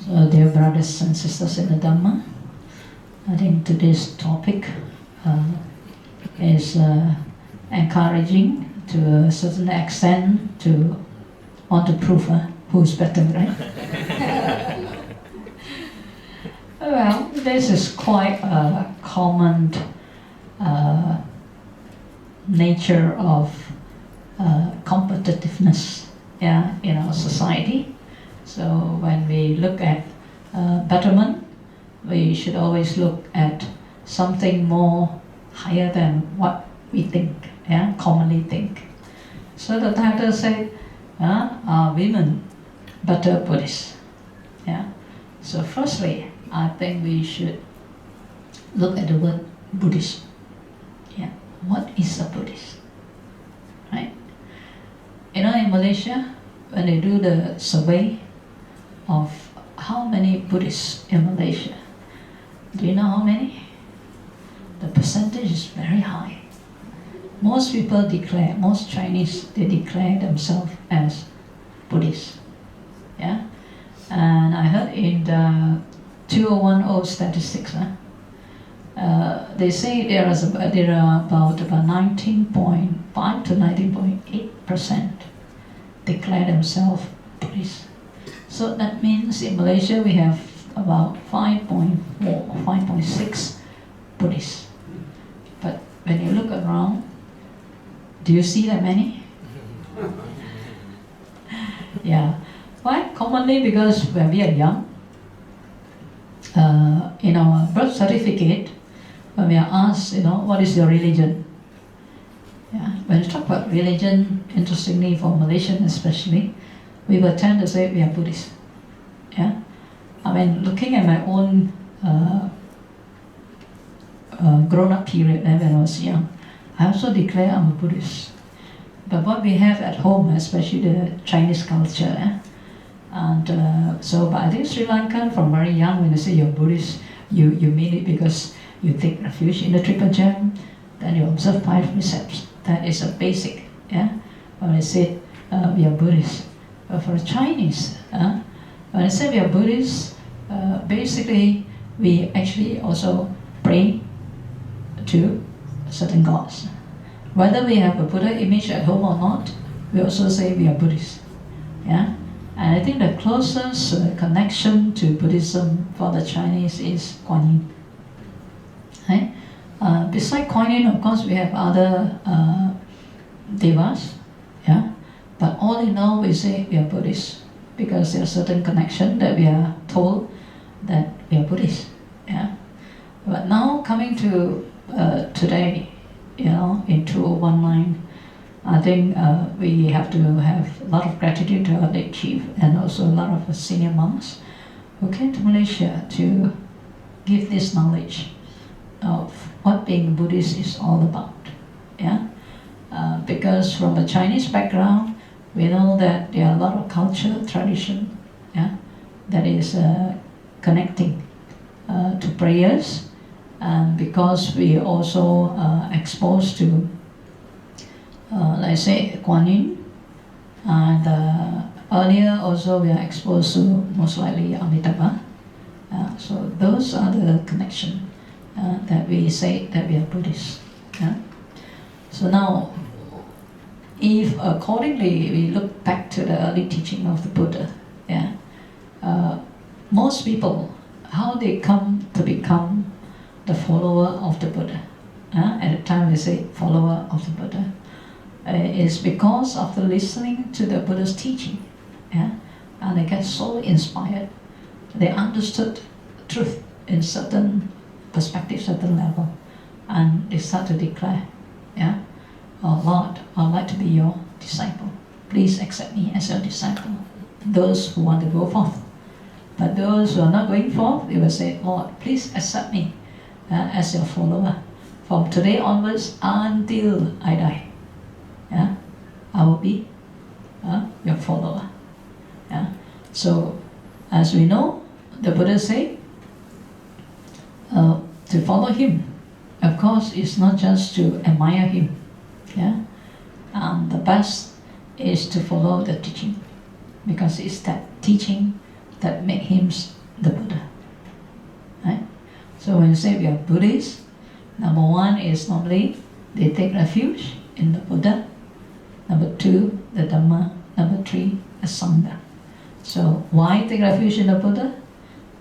So, dear brothers and sisters in the Dhamma, I think today's topic is encouraging to a certain extent to want to prove who's better, right? Well, this is quite a common nature of competitiveness, in our society. So when we look at betterment, we should always look at something more higher than what we think, commonly think. So the title said, are women better Buddhists? So firstly, I think we should look at the word Buddhist. What is a Buddhist? Right? In Malaysia, when they do the survey of how many Buddhists in Malaysia, do you know how many? The percentage is very high. Most people declare, most Chinese, they declare themselves as Buddhists. And I heard in the 2010 statistics, they say there are about 19.5 to 19.8% declare themselves Buddhists. So that means in Malaysia we have about 5.4 or 5.6 Buddhists. But when you look around, do you see that many? Why? Commonly because when we are young, in our birth certificate, when we are asked, what is your religion? When you talk about religion, interestingly for Malaysian especially, we will tend to say we are Buddhist. I mean, looking at my own grown-up period when I was young, I also declare I'm a Buddhist. But what we have at home, especially the Chinese culture, but I think Sri Lankan from very young, when you say you're Buddhist, you mean it because you take refuge in the Triple Gem, then you observe 5 precepts. That is a basic. When I say we are Buddhist. But for the Chinese, when I say we are Buddhists, basically we actually also pray to certain gods. Whether we have a Buddha image at home or not, we also say we are Buddhists. And I think the closest connection to Buddhism for the Chinese is Guan Yin. Besides Guan Yin, of course, we have other devas. But all in all, we say we are Buddhists because there's a certain connection that we are told that we are Buddhists. But now coming to today, in 2019, I think we have to have a lot of gratitude to our late chief and also a lot of senior monks who came to Malaysia to give this knowledge of what being Buddhist is all about. Because from a Chinese background, we know that there are a lot of culture, tradition, that is connecting to prayers, and because we also exposed to, let's say, Guan Yin, and earlier also we are exposed to most likely Amitabha. So those are the connection that we say that we are Buddhists. So now, if accordingly we look back to the early teaching of the Buddha, most people, how they come to become the follower of the Buddha, at the time we say follower of the Buddha, is because after listening to the Buddha's teaching, and they get so inspired, they understood truth in certain perspective, certain level, and they start to declare, oh Lord, I'd like to be your disciple. Please accept me as your disciple. Those who want to go forth. But those who are not going forth, they will say, Lord, please accept me as your follower. From today onwards until I die, I will be your follower. So, as we know, the Buddha said, to follow him, of course, is not just to admire him. And the best is to follow the teaching, because it's that teaching that make him the Buddha. Right? So when you say we are Buddhists, number one is normally they take refuge in the Buddha. Number two, the Dhamma. Number three, the Sangha. So why take refuge in the Buddha?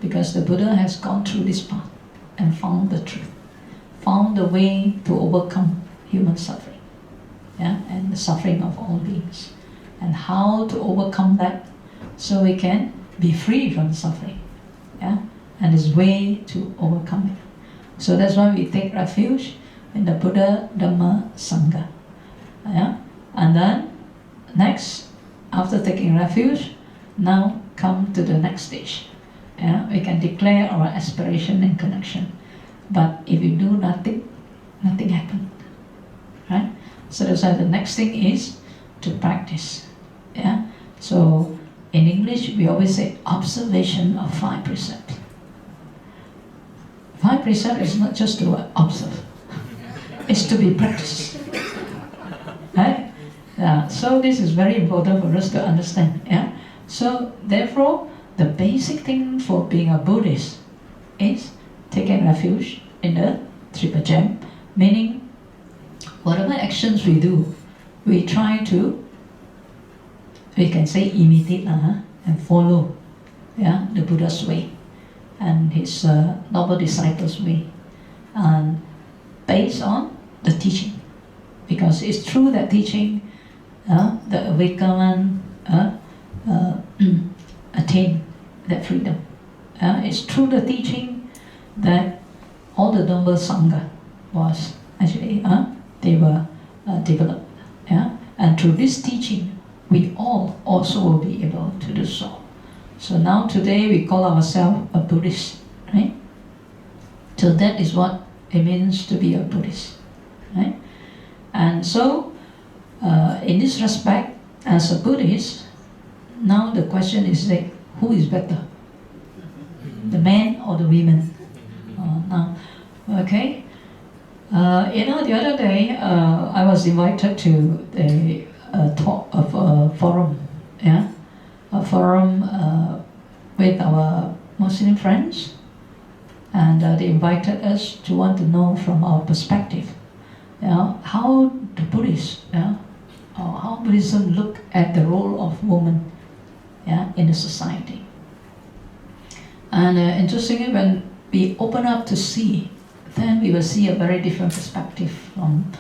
Because the Buddha has gone through this path and found the truth, found the way to overcome human suffering, yeah, and the suffering of all beings, and how to overcome that so we can be free from suffering, yeah, and his way to overcome it. So that's why we take refuge in the Buddha, Dhamma, Sangha, yeah. And then next, after taking refuge, now come to the next stage. Yeah, we can declare our aspiration and connection, but if you do nothing, nothing happens, right? So that's why the next thing is to practice. Yeah. So in English we always say observation of 5 precepts. 5 precepts is not just to observe; it's to be practiced. Right? Yeah. So this is very important for us to understand. Yeah. So therefore, the basic thing for being a Buddhist is taking refuge in the Triple Gem, meaning whatever actions we do, we try to, we can say imitate and follow, yeah, the Buddha's way and his noble disciples' way, and based on the teaching, because it's through that teaching the awakened attain that freedom. It's through the teaching that all the noble Sangha was actually they were developed. Yeah? And through this teaching, we all also will be able to do so. So now today we call ourselves a Buddhist, right? So that is what it means to be a Buddhist, right? And so in this respect, as a Buddhist, now the question is like, who is better? The men or the women? Now, okay. The other day I was invited to a talk of a forum, yeah, a forum with our Muslim friends, and they invited us to want to know from our perspective, how the Buddhists, or how Buddhism look at the role of woman, in the society. And interestingly, when we open up to see, then we will see a very different perspective from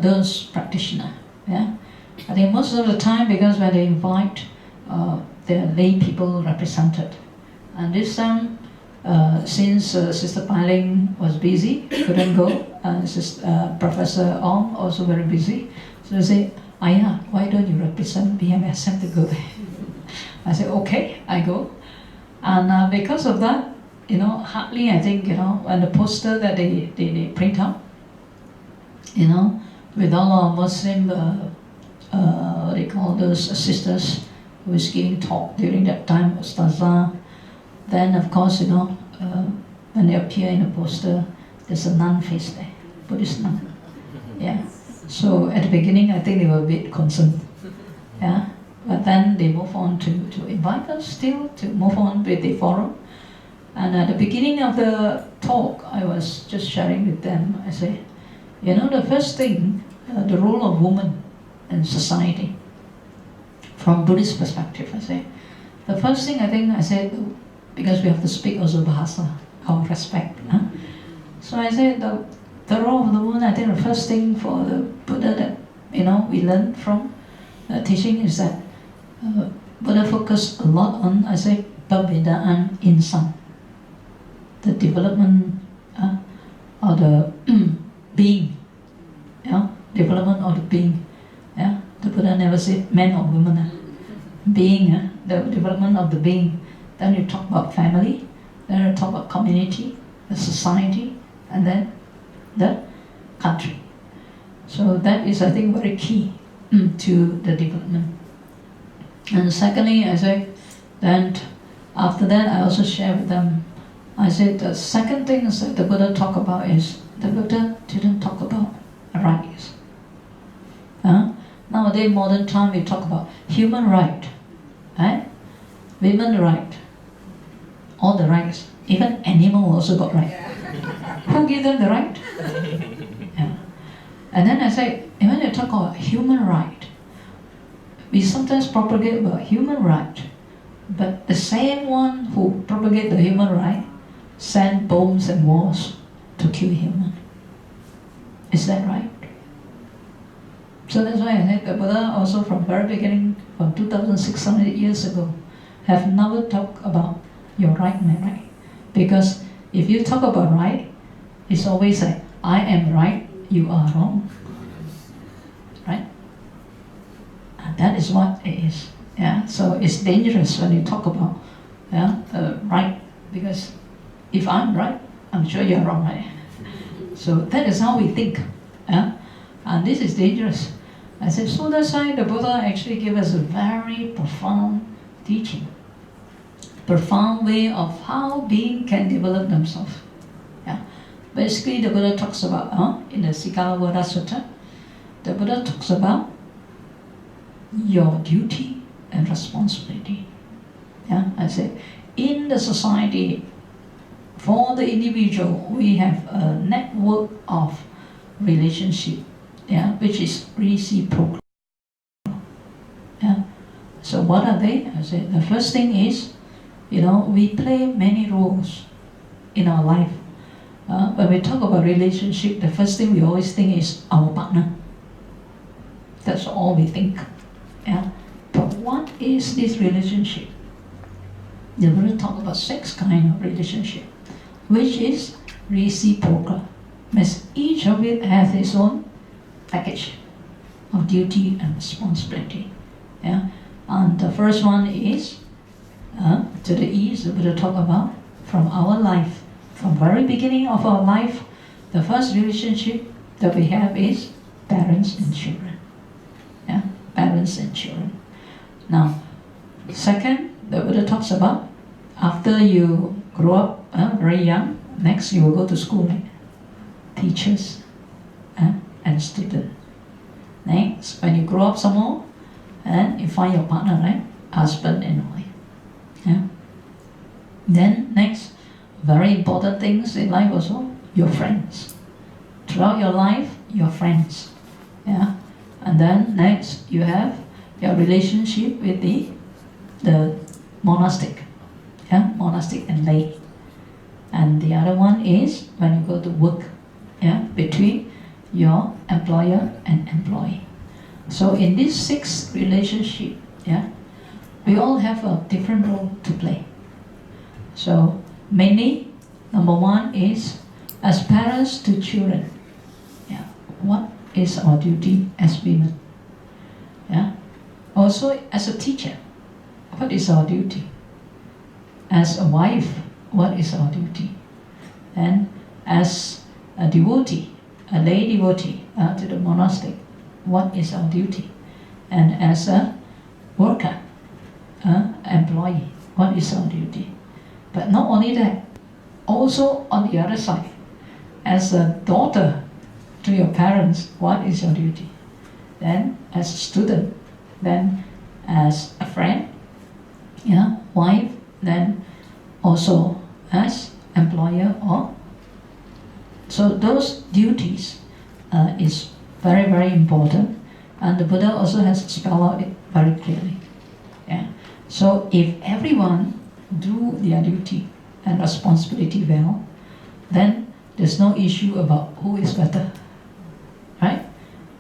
those practitioners. Yeah, I think most of the time, because when they invite the lay people represented, and this time, since Sister Piling was busy, couldn't go, and Professor Ong also very busy, so they say, Aya, why don't you represent BMSM to go there? I said, okay, I go. And because of that, hardly, I think, when the poster that they print out, with all our Muslim, what they call those sisters who is giving talk during that time, Ustazah, then of course, when they appear in the poster, there's a nun face there, Buddhist nun. Yeah. So at the beginning, I think they were a bit concerned. Yeah. But then they move on to invite us still to move on with the forum. And at the beginning of the talk, I was just sharing with them. I say, the first thing, the role of woman in society, from Buddhist perspective, I say, the first thing I said, because we have to speak also Bahasa, our respect. So I said, the role of the woman, I think the first thing for the Buddha that, we learn from teaching is that Buddha focused a lot on, perbedaan insan, the development of the being, development of the being. The Buddha never said man or woman. Being, the development of the being. Then you talk about family, then you talk about community, the society, and then the country. So that is, I think, very key to the development. And secondly, I said, then after that, I also share with them, I said the second thing that the Buddha talked about is, the Buddha didn't talk about rights. Nowadays, modern time, we talk about human right, right? Women right, all the rights. Even animal also got right. Who gave them the right? Yeah. And then I say, when you talk about human right, we sometimes propagate about human right, but the same one who propagate the human right send bombs and wars to kill human. Is that right? So that's why I think the Buddha also from very beginning, from 2,600 years ago, have never talked about your right, my right. Because if you talk about right, it's always like, I am right, you are wrong. Right? And that is what it is. Yeah. So it's dangerous when you talk about right, because if I'm right, I'm sure you're wrong, right? So that is how we think. Yeah? And this is dangerous. I said, so that's why the Buddha actually gave us a very profound teaching. Profound way of how being can develop themselves. Yeah. Basically, the Buddha talks about, in the Sikalawada Sutta, the Buddha talks about your duty and responsibility. Yeah, I said, in the society, for the individual, we have a network of relationship, which is reciprocal. Yeah. So what are they? I said, the first thing is, we play many roles in our life. When we talk about relationship, the first thing we always think is our partner. That's all we think. Yeah. But what is this relationship? The Buddha talk about 6 kind of relationship, which is reciprocal. Means each of it has its own package of duty and responsibility. Yeah. And the first one is to the east, the Buddha talk about from our life, from very beginning of our life, the first relationship that we have is parents and children. Yeah, parents and children. Now, second, the Buddha talks about after you grow up very young, next you will go to school, right? Teachers and student. Next, when you grow up some more, and you find your partner, right? Husband and wife. Yeah. Then next, very important things in life also, your friends. Throughout your life, your friends. Yeah. And then next, you have your relationship with the monastic. Yeah, monastic and lay. And the other one is when you go to work. Yeah, between your employer and employee. So in these 6 relationships, we all have a different role to play. So mainly, number 1 is as parents to children. Yeah, what is our duty as women? Yeah. Also as a teacher, what is our duty? As a wife, what is our duty? And as a devotee, a lay devotee to the monastic, what is our duty? And as a worker, employee, what is our duty? But not only that, also on the other side, as a daughter to your parents, what is your duty? Then as a student, then as a friend, wife, then also as employer or. So those duties is very, very important, and the Buddha also has spelled out it very clearly. Yeah. So if everyone do their duty and responsibility well, then there's no issue about who is better, right?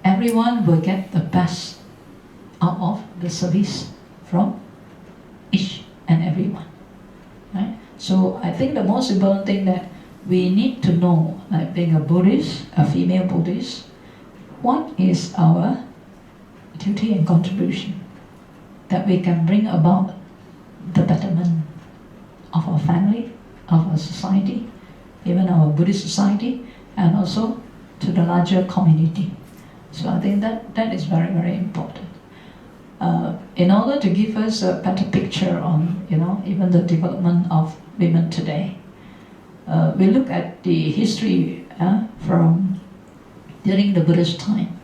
Everyone will get the best out of the service from each and everyone, right? So I think the most important thing that we need to know, like being a Buddhist, a female Buddhist, what is our duty and contribution that we can bring about the betterment of our family, of our society, even our Buddhist society, and also to the larger community. So I think that is very, very important. In order to give us a better picture on, even the development of women today, we look at the history from during the Buddhist time.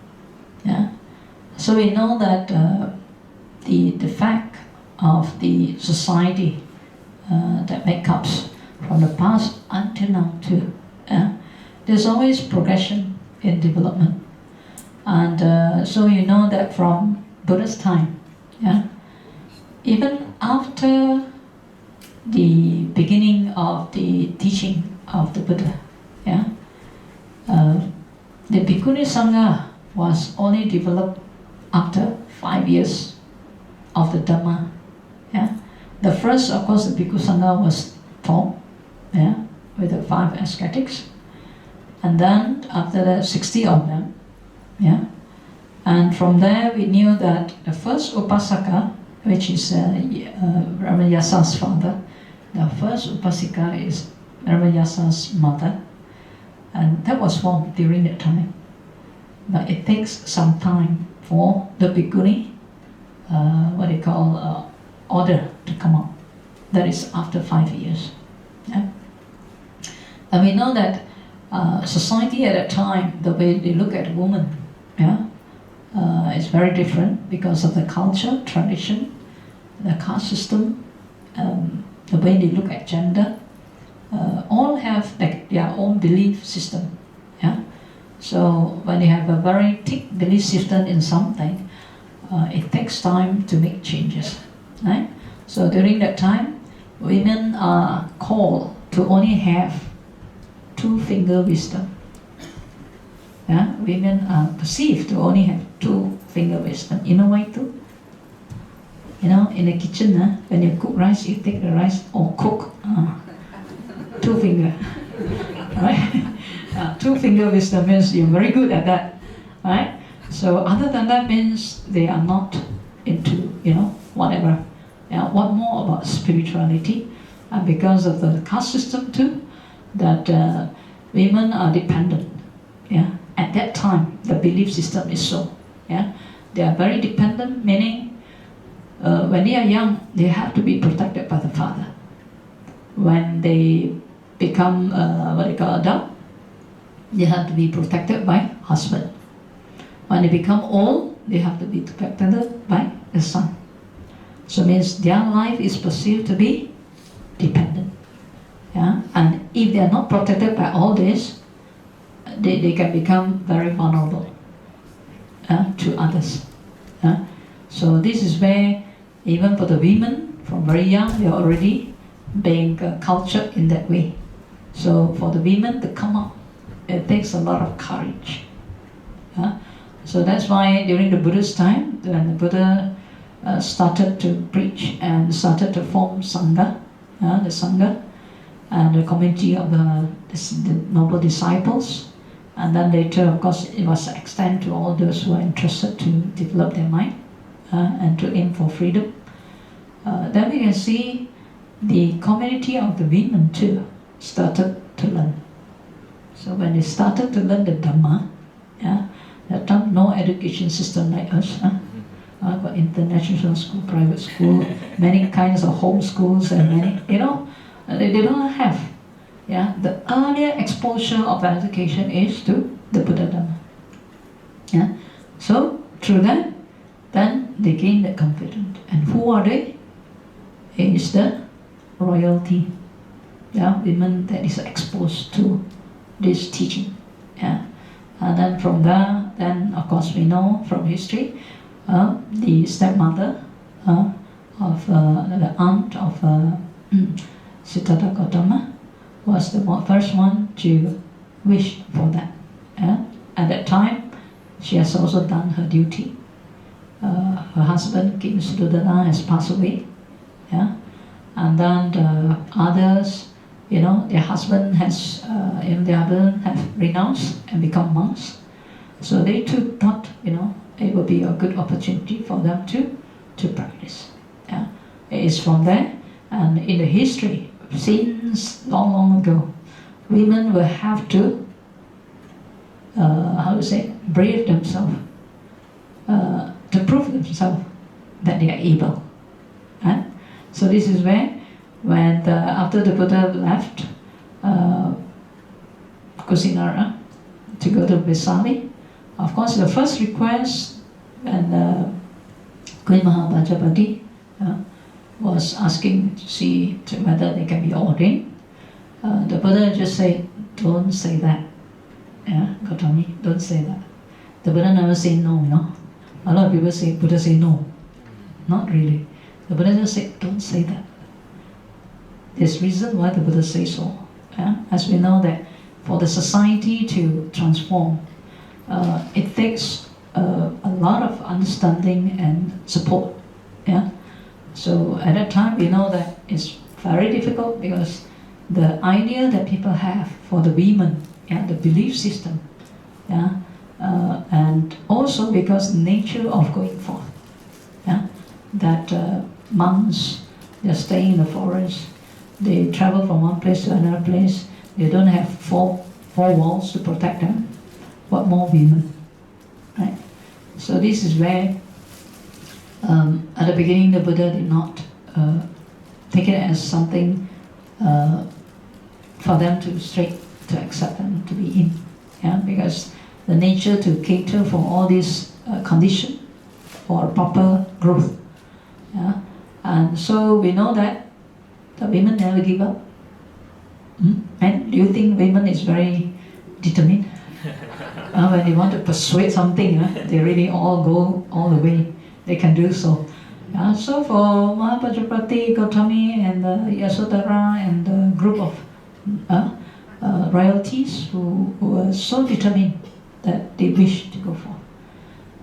Yeah, so we know that the fact of the society that make ups from the past until now too. There's always progression in development. And so you know that from Buddha's time, even after the beginning of the teaching of the Buddha, the Bhikkhuni Sangha was only developed after 5 years of the Dhamma. The first, of course, the Bhikkhu Sangha was formed, with the 5 ascetics, and then after that 60 of them, and from there we knew that the first Upasaka, which is Ramayasa's father, the first Upasika is Ramayasa's mother, and that was formed during that time. But it takes some time for the Bhikkhuni, what they call order to come up. That is after 5 years. And we know that society at that time, the way they look at women, is very different because of the culture, tradition, the caste system, the way they look at gender. All have like their own belief system. So when you have a very thick belief system in something, it takes time to make changes. Right? So during that time, women are called to only have 2-finger wisdom. Women are perceived to only have 2-finger wisdom. In a way too. In the kitchen, when you cook rice, you take the rice or cook 2-finger. Right? 2-finger wisdom means you're very good at that. Right? So other than that means they are not into, whatever. What more about spirituality? And because of the caste system too, that women are dependent. At that time, the belief system is so. They are very dependent, meaning when they are young, they have to be protected by the father. When they become what they call adult, they have to be protected by husband. When they become old, they have to be protected by the son. So it means their life is perceived to be dependent. And if they are not protected by all this, they can become very vulnerable to others. So this is where, even for the women, from very young, they are already being cultured in that way. So for the women to come up, it takes a lot of courage. So that's why during the Buddha's time, when the Buddha started to preach and started to form Sangha, the Sangha, and the community of the noble disciples, and then later, of course, it was extended to all those who are interested to develop their mind and to aim for freedom. Then we can see the community of the women too started to learn. So when they started to learn the Dhamma, that time no education system like us. Got international school, private school, many kinds of home schools, and many, they don't have. The earlier exposure of education is to the Buddha Dhamma. So through that, then they gain the confidence. And who are they? It is the royalty. Women that is exposed to this teaching. And then from there, then of course we know from history, the stepmother of the aunt of Siddhartha Gautama was the first one to wish for that. At that time, she has also done her duty. Her husband, King Suddhodana, has passed away. And then the others, their husband has, their husband have renounced and become monks. So they too thought, it would be a good opportunity for them to practice. It is from there, and in the history, since long ago, women will have to, brave themselves, to prove themselves that they are able. So this is where, when after the Buddha left Kusinara to go to Vesali, of course the first request, and Queen Mahabhajapati was asking to see whether they can be ordained. The Buddha just said, don't say that. Yeah, Gautami, don't say that. The Buddha never say no, A lot of people say, Buddha say no. Not really. The Buddha just said, don't say that. There's reason why the Buddha says so. Yeah? As we know that for the society to transform, it takes a lot of understanding and support. Yeah. So at that time, we know that it's very difficult because the idea that people have for the women, yeah, the belief system, yeah, and also because nature of going forth, yeah, that monks, they're staying in the forest, they travel from one place to another place, they don't have four walls to protect them. What more women, right? So this is where at the beginning the Buddha did not take it as something for them to accept them to be in, yeah, because the nature to cater for all these condition for proper growth, yeah, and so we know that the women never give up. And do you think women is very determined? When they want to persuade something, they really all go all the way. They can do so. So for Mahapajapati, Gautami, and Yasodhara, and the group of royalties who were so determined that they wish to go forth.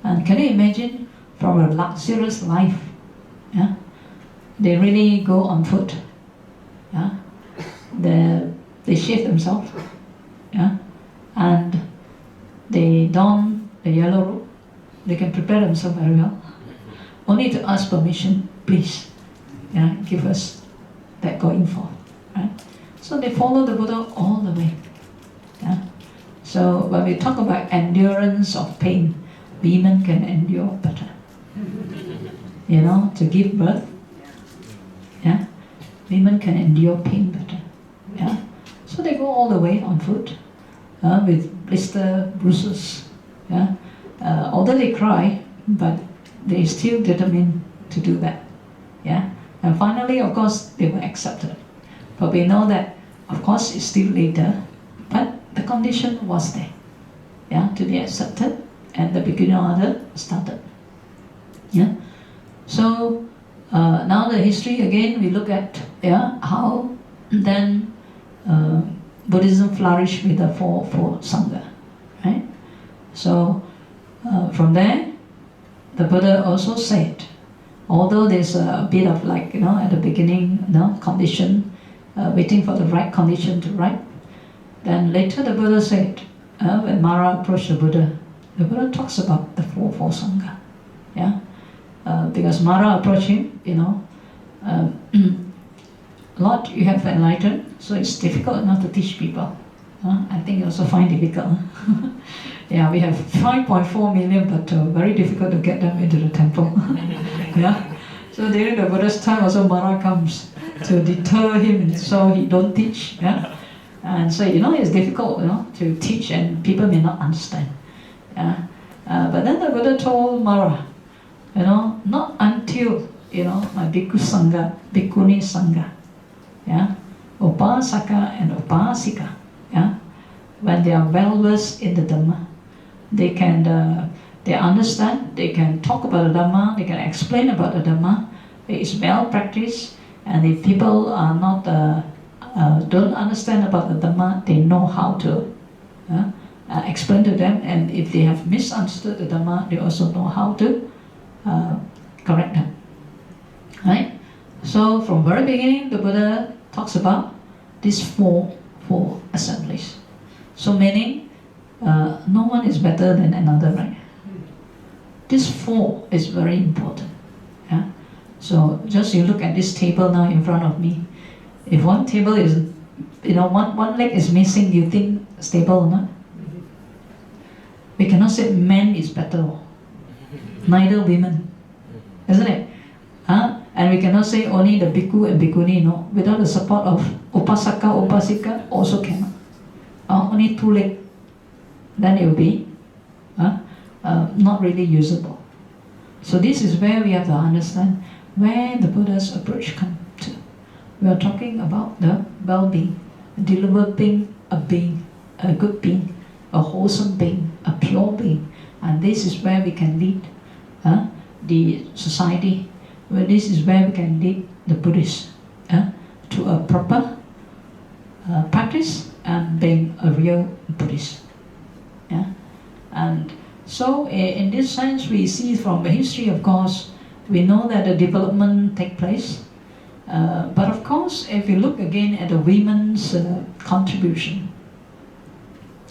And can you imagine, from a luxurious life, yeah, they really go on foot. Yeah, they shave themselves, yeah, and they don the yellow robe. They can prepare themselves very well. Only to ask permission, please, yeah, give us that going forth, right? So they follow the Buddha all the way. Yeah. So when we talk about endurance of pain, women can endure better. To give birth, yeah, women can endure pain better. Yeah. So they go all the way on foot, with blister, bruises. Yeah. Although they cry, but they still determined to do that. Yeah. And finally, of course, they were accepted. But we know that, of course, it's still later, but the condition was there, yeah, to be accepted, and the Bhikkhuni order started. Yeah. So now the history again, we look at, yeah, how then Buddhism flourished with the four Sangha, right? So from there, the Buddha also said, although there's a bit of at the beginning, condition, waiting for the right condition to ripe, then later the Buddha said, when Mara approached the Buddha talks about the four Sangha, yeah, because Mara approached him, Lord, you have enlightened, so it's difficult enough to teach people. I think you also find difficult. Yeah, we have 5.4 million, but very difficult to get them into the temple. Yeah. So during the Buddha's time, also Mara comes to deter him, so he don't teach. Yeah. And so it's difficult, to teach, and people may not understand. Yeah. But then the Buddha told Mara, not until my Bhikkhu Sangha, Bhikkhuni Sangha, yeah, Upasaka and Upasika, yeah, when they are well versed in the Dhamma, they can they understand, they can talk about the Dhamma, they can explain about the Dhamma. It's well practiced, and if people are not don't understand about the Dhamma, they know how to explain to them, and if they have misunderstood the Dhamma, they also know how to correct them. Right? So from very beginning, the Buddha talks about these four assemblies. So meaning, no one is better than another, right? This four is very important. Yeah. So just you look at this table now in front of me. If one table is, one leg is missing, you think stable or not? We cannot say men is better, neither women, isn't it? And we cannot say only the bhikkhu and bhikkhuni, no. Without the support of upasaka, upasika, also cannot. Only two legs, then it will be not really usable. So this is where we have to understand where the Buddha's approach come to. We are talking about the well-being, developing a being, a good being, a wholesome being, a pure being. And this is where we can lead the society, where this is where we can lead the Buddhists to a proper practice and being a real Buddhist. Yeah? And so in this sense, we see from the history, of course, we know that the development take place. But of course, if you look again at the women's contribution,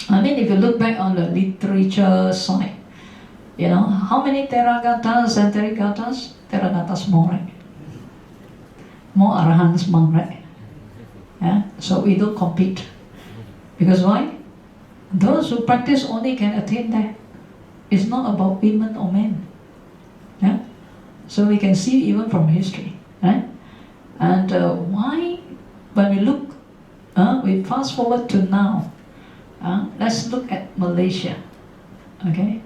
I mean, if you look back on the literature side, you know, how many Theragatas and Therigatas? Theragatas more, right? More Arahants monk, right? Yeah? So we don't compete. Because why? Those who practice only can attain that. It's not about women or men. Yeah? So we can see even from history, right? And why, when we look, we fast forward to now, let's look at Malaysia, okay?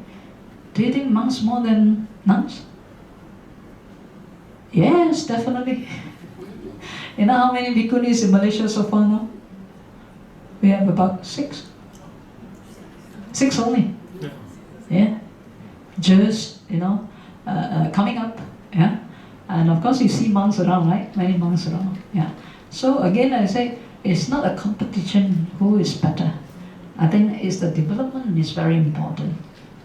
Do you think monks more than nuns? Yes, definitely. You know how many bhikkhunis in Malaysia so far now? We have about 6. 6 only. Yeah. Just, you know, coming up, yeah. And of course you see monks around, right? Many monks around, yeah. So again, I say, it's not a competition who is better. I think it's the development is very important,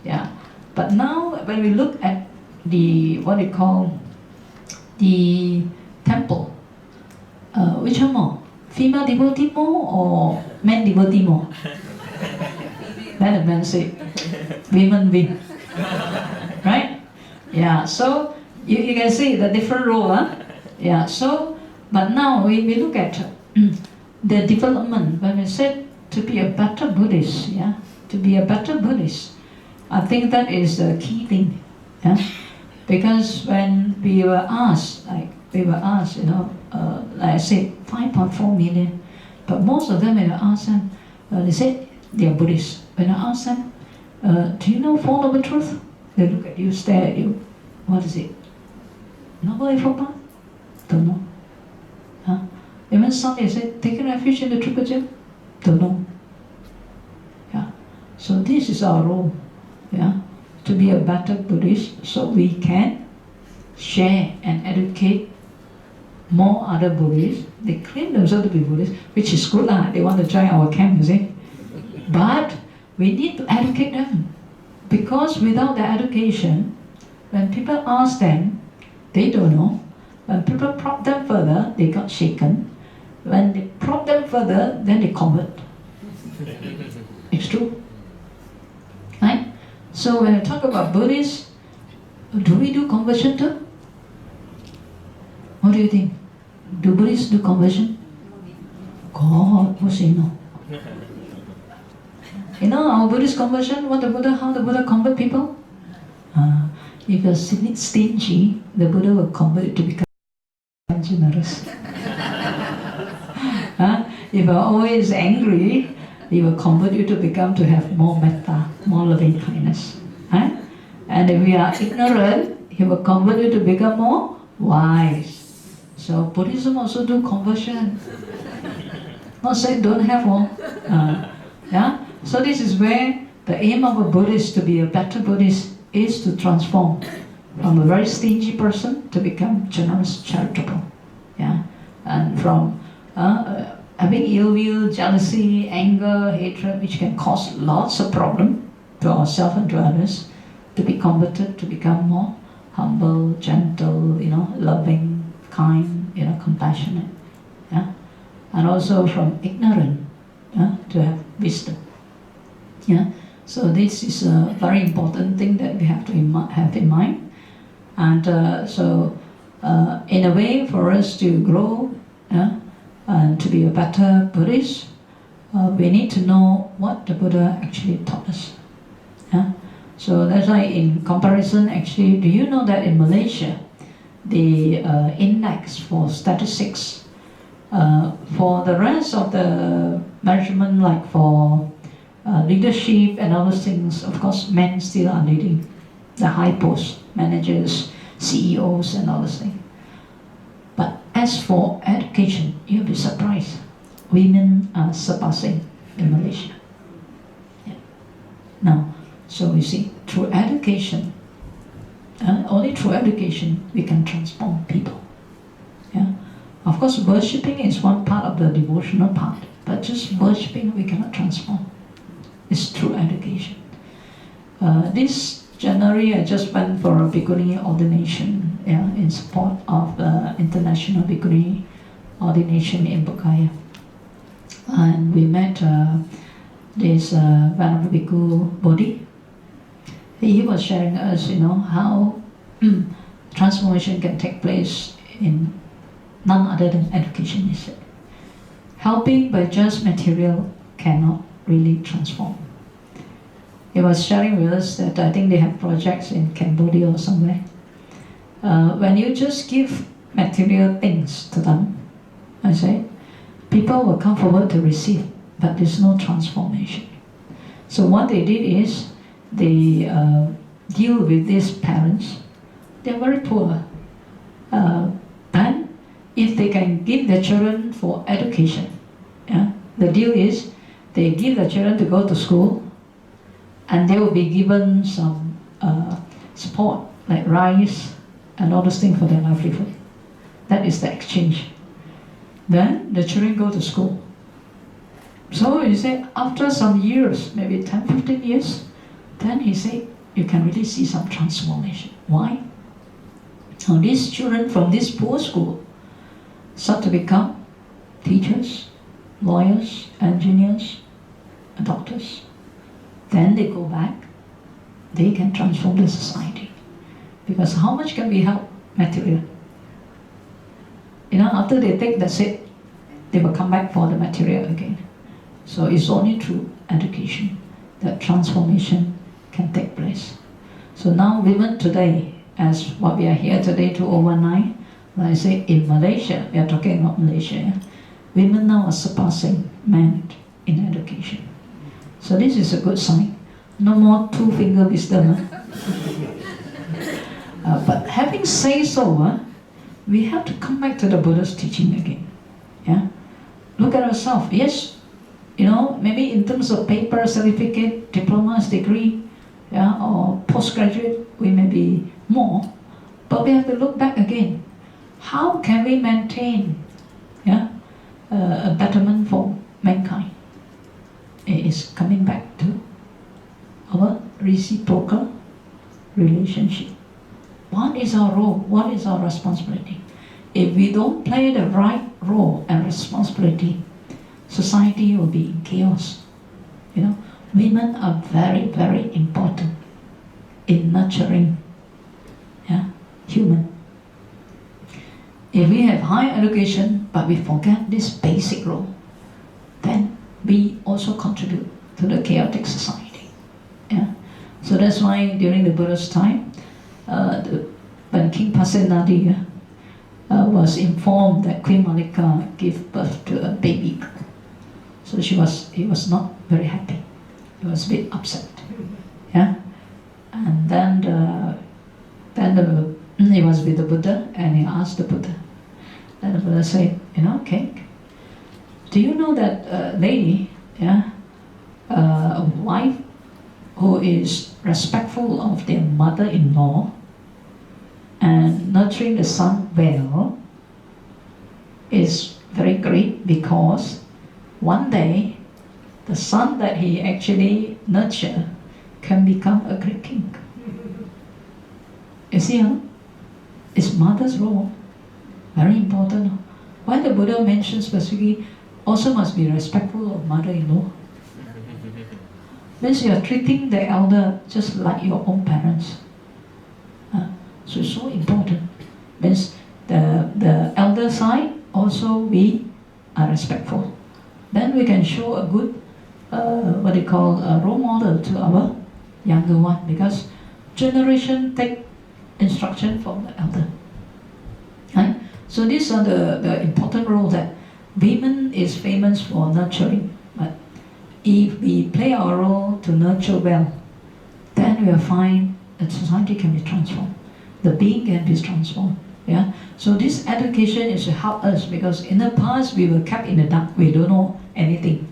yeah. But now when we look at the, what we call the temple, which one more? Female devotee more or men devotee more? Then the men say, women win. Right? Yeah, so you can see the different role, huh? Yeah, so, but now we look at the development, when we said to be a better Buddhist, yeah? To be a better Buddhist, I think that is the key thing, yeah? Because when we were asked, you know, like I said, 5.4 million, but most of them, when I asked them, they said they are Buddhists. When I asked them, do you know Four Noble Truths? They look at you, stare at you. What is it? Noble Eightfold Path? Don't know. Huh? Even some they say, taking refuge in the Triple Gem? Don't know. Yeah. So this is our role. Yeah. To be a better Buddhist, so we can share and educate more other Buddhists. They claim themselves to be Buddhists, which is good lah. They want to join our camp, you see. But we need to educate them, because without the education, when people ask them, they don't know. When people prod them further, they got shaken. When they prod them further, then they convert. It's true. Right? So when I talk about Buddhists, do we do conversion too? What do you think? Do Buddhists do conversion? God will say no. You know our Buddhist conversion, how the Buddha convert people? If you're stingy, the Buddha will convert you to become generous. If you're always angry, he will convert you to have more metta, more loving kindness. And if we are ignorant, he will convert you to become more wise. So Buddhism also do conversion. Not saying don't have one. Yeah? So this is where the aim of a Buddhist, to be a better Buddhist, is to transform from a very stingy person to become generous, charitable. Yeah? And from having ill will, jealousy, anger, hatred, which can cause lots of problem to ourselves and to others, to be converted to become more humble, gentle, you know, loving, kind, you know, compassionate. Yeah? And also from ignorant to have wisdom. Yeah? So this is a very important thing that we have to have in mind. And in a way, for us to grow and to be a better Buddhist, we need to know what the Buddha actually taught us. Yeah? So that's why in comparison, actually, do you know that in Malaysia, the index for statistics, for the rest of the measurement, like for leadership and other things, of course, men still are leading the high posts, managers, CEOs and all those things. As for education, you'll be surprised. Women are surpassing in Malaysia. Yeah. Now, so you see, through education, only through education we can transform people. Yeah. Of course, worshipping is one part of the devotional part, but just worshipping we cannot transform. It's through education. This January I just went for a Bhikkhuni ordination, in support of the International Bhikkhuni ordination in Bukaya. And we met this Venerable Bhikkhu Bodhi. He was sharing us, how transformation can take place in none other than education, he said. Helping by just material cannot really transform. He was sharing with us that I think they have projects in Cambodia or somewhere. When you just give material things to them, I say, people will come forward to receive, but there's no transformation. So what they did is, they deal with these parents. They're very poor. And if they can give their children for education, the deal is, they give their children to go to school, and they will be given some support, like rice and all those things for their livelihood. That is the exchange. Then the children go to school. So you say, after some years, maybe 10, 15 years, then he said, you can really see some transformation. Why? Now these children from this poor school start to become teachers, lawyers, engineers, doctors. Then they go back, they can transform the society. Because how much can we help material? After they take, that's it. They will come back for the material again. So it's only through education that transformation can take place. So now women today, as what we are here today, 2019, like I say, in Malaysia, we are talking about Malaysia, women now are surpassing men in education. So this is a good sign. No more two-finger wisdom. But having said so, we have to come back to the Buddha's teaching again. Look at ourselves. Yes, maybe in terms of paper, certificate, diplomas, degree, or postgraduate, we may be more. But we have to look back again. How can we maintain a betterment for mankind? It is coming back to our reciprocal relationship. What is our role? What is our responsibility? If we don't play the right role and responsibility, society will be in chaos. Women are very, very important in nurturing human. If we have high education, but we forget this basic role, then we also contribute to the chaotic society. So that's why during the Buddha's time, when King Pasenadi was informed that Queen Malika gave birth to a baby girl, so he was not very happy. He was a bit upset. And then he was with the Buddha, and he asked the Buddha. Then the Buddha said, King, do you know that lady, a wife who is respectful of their mother-in-law and nurturing the son well is very great, because one day the son that he actually nurtured can become a great king. You see, it's mother's role, very important. Why the Buddha mentions specifically, also must be respectful of mother-in-law. Means you are treating the elder just like your own parents. So it's so important. Means the elder side also we are respectful. Then we can show a good role model to our younger one, because generation take instruction from the elder. Right? So these are the important roles that women is famous for nurturing. But if we play our role to nurture well, then we will find that society can be transformed. The being can be transformed. Yeah. So this education is to help us, because in the past we were kept in the dark. We don't know anything.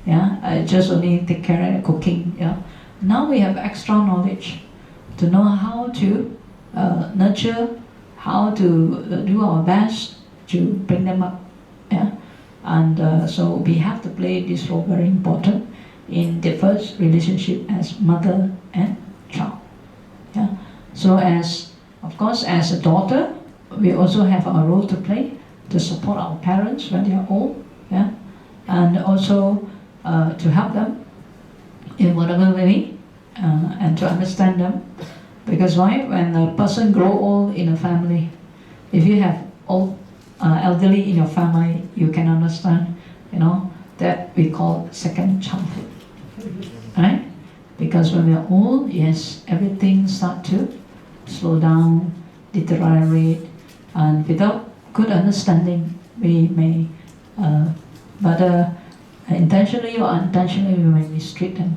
Yeah. Just only take care of cooking. Yeah. Now we have extra knowledge to know how to nurture, how to do our best to bring them up. Yeah. And so we have to play this role very important in the first relationship as mother and child. Yeah. So of course, as a daughter, we also have our role to play to support our parents when they are old. Yeah. And also to help them in whatever way, and to understand them. Because why? When a person grow old in a family, if you have old elderly in your family, you can understand, that we call second childhood, right? Because when we are old, yes, everything start to slow down, deteriorate, and without good understanding, we may, whether intentionally or unintentionally, we may mistreat them.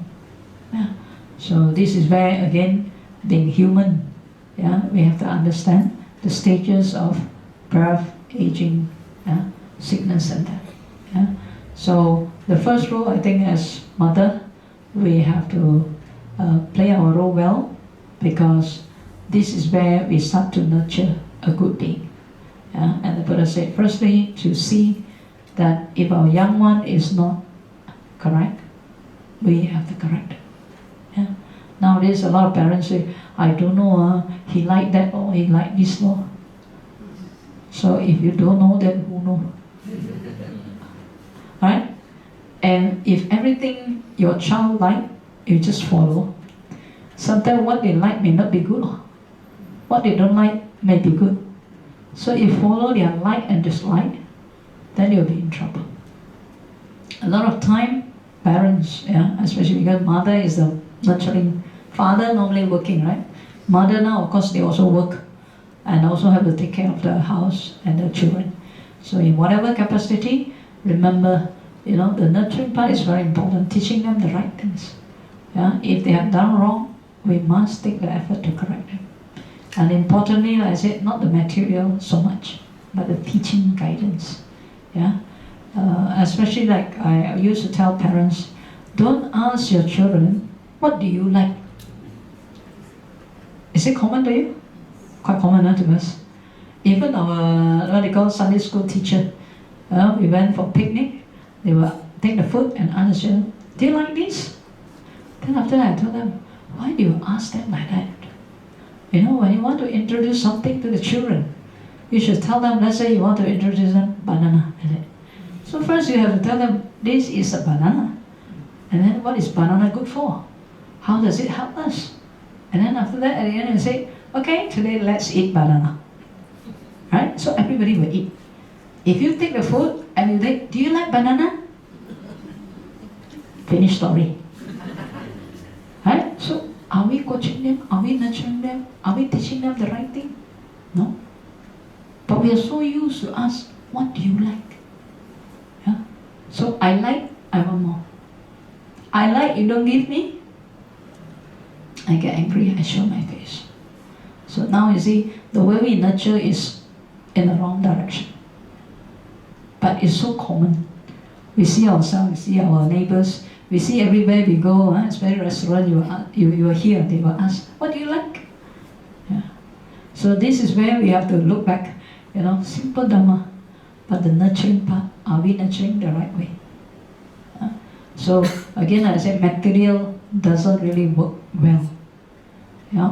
Yeah. So this is where, again, being human, yeah, we have to understand the stages of birth, aging, yeah, sickness, and death. Yeah. So the first role, I think, as mother, we have to play our role well, because this is where we start to nurture a good being. Yeah? And the Buddha said, firstly, to see that if our young one is not correct, we have to correct it. Yeah? Nowadays, a lot of parents say, I don't know, he like that or he like this law. So if you don't know, then who know? Right? And if everything your child like, you just follow. Sometimes what they like may not be good. What they don't like may be good. So if you follow their like and dislike, then you'll be in trouble. A lot of time, parents, yeah, especially because mother is the nurturing, father normally working, right? Mother now, of course, they also work and also have to take care of the house and the children. So in whatever capacity, remember, the nurturing part is very important, teaching them the right things. Yeah? If they have done wrong, we must take the effort to correct them. And importantly, like I said, not the material so much, but the teaching guidance. Yeah? Especially like I used to tell parents, don't ask your children, what do you like? Is it common to you? Quite common to us. Even our, what they call Sunday school teacher, we went for picnic, they will take the food and ask the children, do you like this? Then after that I told them, why do you ask them like that? When you want to introduce something to the children, you should tell them, let's say you want to introduce them banana. So first you have to tell them, this is a banana. And then what is banana good for? How does it help us? And then after that, at the end you say, okay, today let's eat banana. Right? So everybody will eat. If you take the food and you think, do you like banana? Finish story. Right? So are we coaching them? Are we nurturing them? Are we teaching them the right thing? No. But we are so used to ask, what do you like? Yeah? So I like, I want more. I like, you don't give me, I get angry, I show my face. So now you see, the way we nurture is in the wrong direction. But it's so common. We see ourselves, we see our neighbors, we see everywhere we go, especially restaurant, you will hear, they will ask, what do you like? Yeah. So this is where we have to look back, simple Dhamma, but the nurturing part, are we nurturing the right way? So again, I said material doesn't really work well.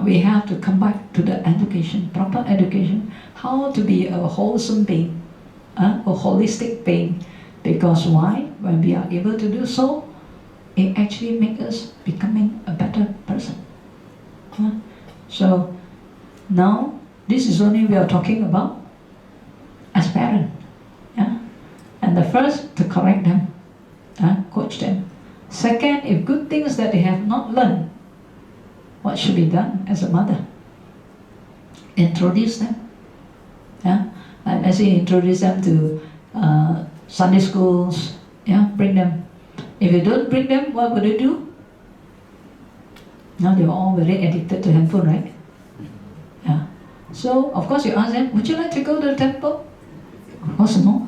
We have to come back to the education, proper education, how to be a wholesome being, a holistic being. Because why? When we are able to do so, it actually makes us becoming a better person. So now, this is only we are talking about as parents. Yeah? And the first, to correct them, coach them. Second, if good things that they have not learned, what should be done as a mother? Introduce them. Yeah? And as you introduce them to Sunday schools, bring them. If you don't bring them, what would you do? Now they're all very addicted to handphone, right? Yeah. So, of course, you ask them, would you like to go to the temple? Of course, no.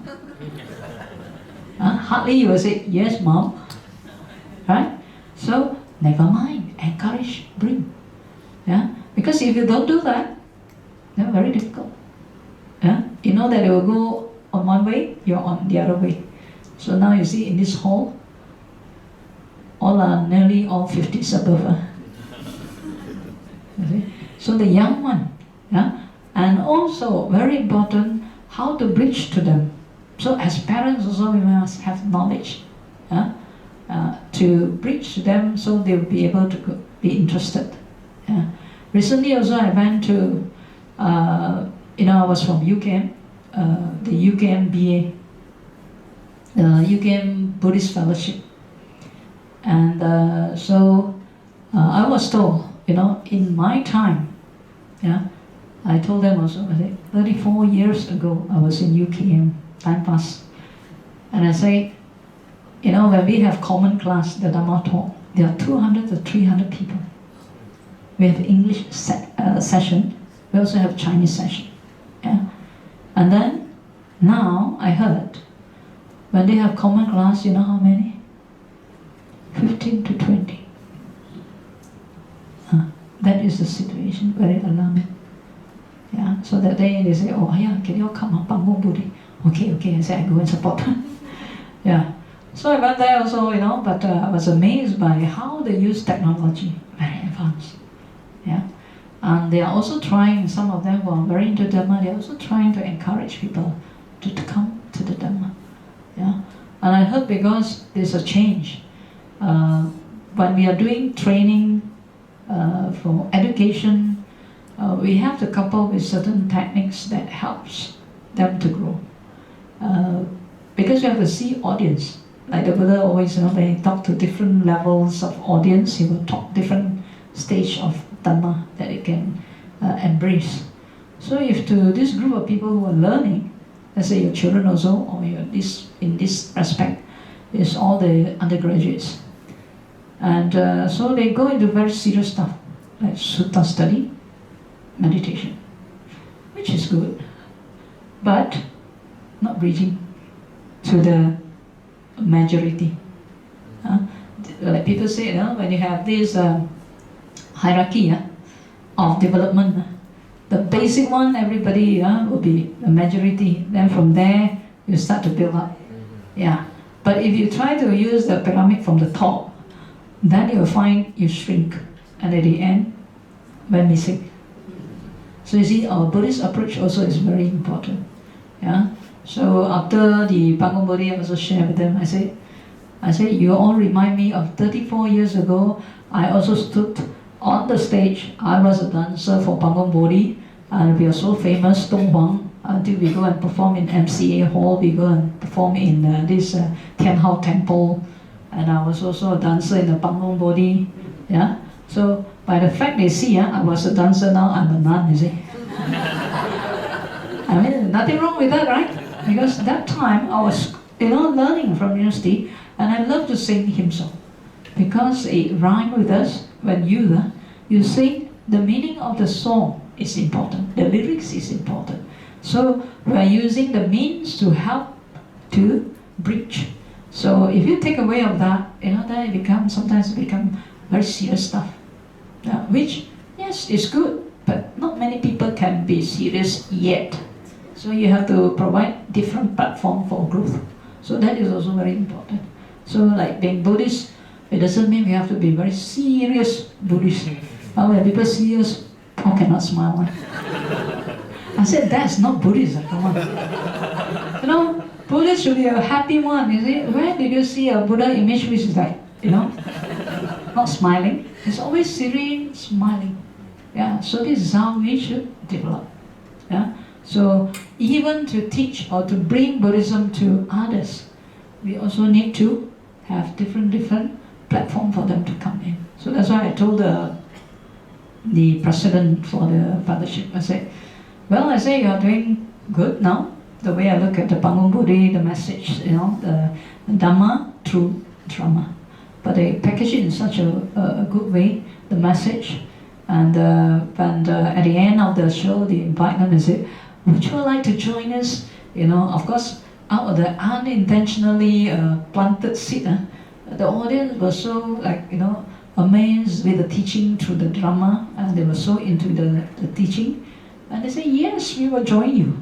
Hardly you will say, yes, mom. Right? So, never mind. Encourage, bring. Yeah? Because if you don't do that, they're very difficult. Yeah? You know that they will go on one way, you're on the other way. So now you see in this hall, all are nearly all 50s above. You see? So the young one, yeah? And also very important, how to bridge to them. So as parents also we must have knowledge, yeah? To bridge to them so they will be able to be interested. Yeah? Recently also I went to, I was from UKM, the UKM BA, UKM Buddhist Fellowship. And I was told, in my time, yeah, I told them also, I think 34 years ago, I was in UKM, time passed. And I say, when we have common class, the Dhamma talk, there are 200 to 300 people. We have English session, we also have Chinese session. Yeah? And then, now I heard, when they have common class, you know how many? 15 to 20. That is the situation, very alarming. Yeah, so that day they say, oh yeah, can you all come up, Bangun Buddhi? Okay, I say I go and support. Yeah, so I went there also, but I was amazed by how they use technology, very advanced. Yeah, and they are also trying, some of them who are very into Dhamma, they are also trying to encourage people to come to the Dhamma. Yeah, and I heard because there's a change. When we are doing training for education, we have to couple with certain techniques that helps them to grow. Because you have to see audience. Like the Buddha always, when he talk to different levels of audience, he will talk different stage of Dhamma that it can embrace. So if to this group of people who are learning, let's say your children also, or in this aspect, is all the undergraduates. And so they go into very serious stuff, like sutta study, meditation, which is good, but not reaching to the majority. Like people say, when you have this hierarchy of development, the basic one, everybody will be the majority. Then from there, you start to build up. Yeah. But if you try to use the pyramid from the top, then you'll find you shrink, and at the end, we're missing. So you see, our Buddhist approach also is very important. Yeah. So after the Bangun Bodhi, I also share with them. I say, you all remind me of 34 years ago. I also stood on the stage. I was a dancer for Bangun Bodhi, and we are so famous, Dong Huang, until we go and perform in MCA Hall. We go and perform in this Tian Hao Temple. And I was also a dancer in the Bangun Bodhi. Yeah? So by the fact they see, I was a dancer, now I'm a nun, you see. I mean, nothing wrong with that, right? Because that time I was, learning from university, and I love to sing hymn song. Because it rhymes with us. When you sing, the meaning of the song is important. The lyrics is important. So we are using the means to help to bridge. So if you take away of that, then sometimes it becomes very serious stuff. Which, yes, is good, but not many people can be serious yet. So you have to provide different platform for growth. So that is also very important. So like being Buddhist, it doesn't mean we have to be very serious Buddhist. When people see us, cannot smile. I said, that's not Buddhism, come on. Buddha should be a happy one, you see. Where did you see a Buddha image which is like, not smiling? It's always serene, smiling. Yeah, so this is how we should develop. Yeah. So even to teach or to bring Buddhism to others, we also need to have different platform for them to come in. So that's why I told the president for the fellowship, I said, you are doing good now. The way I look at the Bangun Bodhi, the message, the Dhamma through drama. But they package it in such a good way, the message, And at the end of the show, they invite them and say, would you like to join us? You know, of course, out of the unintentionally planted seed, the audience was so, like, you know, amazed with the teaching through the drama, and they were so into the teaching. And they say, yes, we will join you.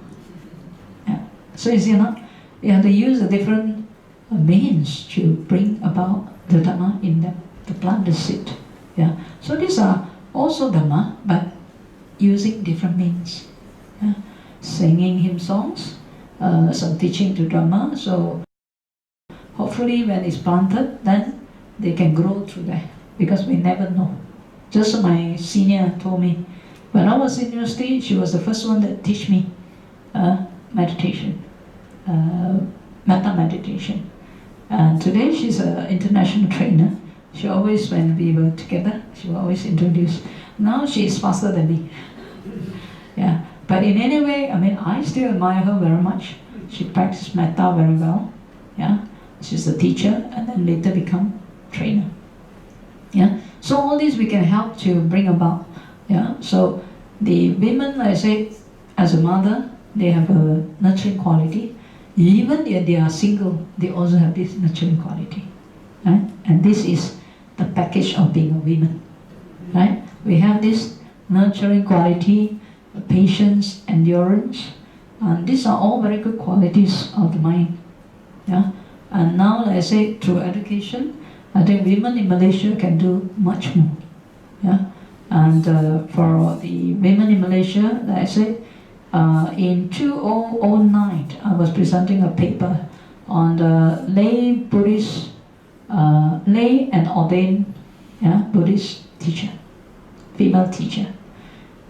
Yeah. So you see, you have to use the different means to bring about the Dhamma in them, to plant the seed. Yeah. So these are also Dhamma, but using different means. Yeah. Singing hymn songs, some teaching to Dhamma. So hopefully when it's planted, then they can grow through that, because we never know. Just my senior told me, when I was in university, she was the first one that teach me meditation, metta meditation. And today she's an international trainer. She always, when we were together, she will always introduce. Now she is faster than me. Yeah. But in any way, I mean, I still admire her very much. She practiced metta very well. Yeah. She's a teacher and then later become trainer. Yeah. So all these we can help to bring about. Yeah. So the women, like I say, as a mother, they have a nurturing quality. Even if they are single, they also have this nurturing quality. Right? And this is the package of being a woman. Right? We have this nurturing quality, patience, endurance, and these are all very good qualities of the mind. Yeah? And now, like I say, through education, I think women in Malaysia can do much more. Yeah? And for the women in Malaysia, like I say, in 2009, I was presenting a paper on the lay Buddhist, lay and ordained Buddhist teacher, female teacher.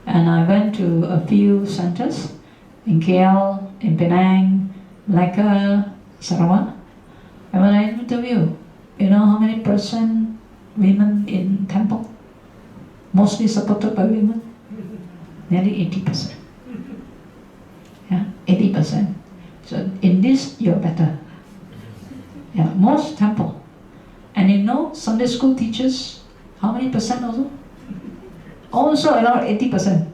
And I went to a few centers in KL, in Penang, Malacca, Sarawak. And when I interview, you know how many percent women in temple? Mostly supported by women? Nearly 80%. Yeah, 80%. So in this, you're better. Yeah, most temple. And you know, Sunday school teachers, how many percent also? Also around 80%.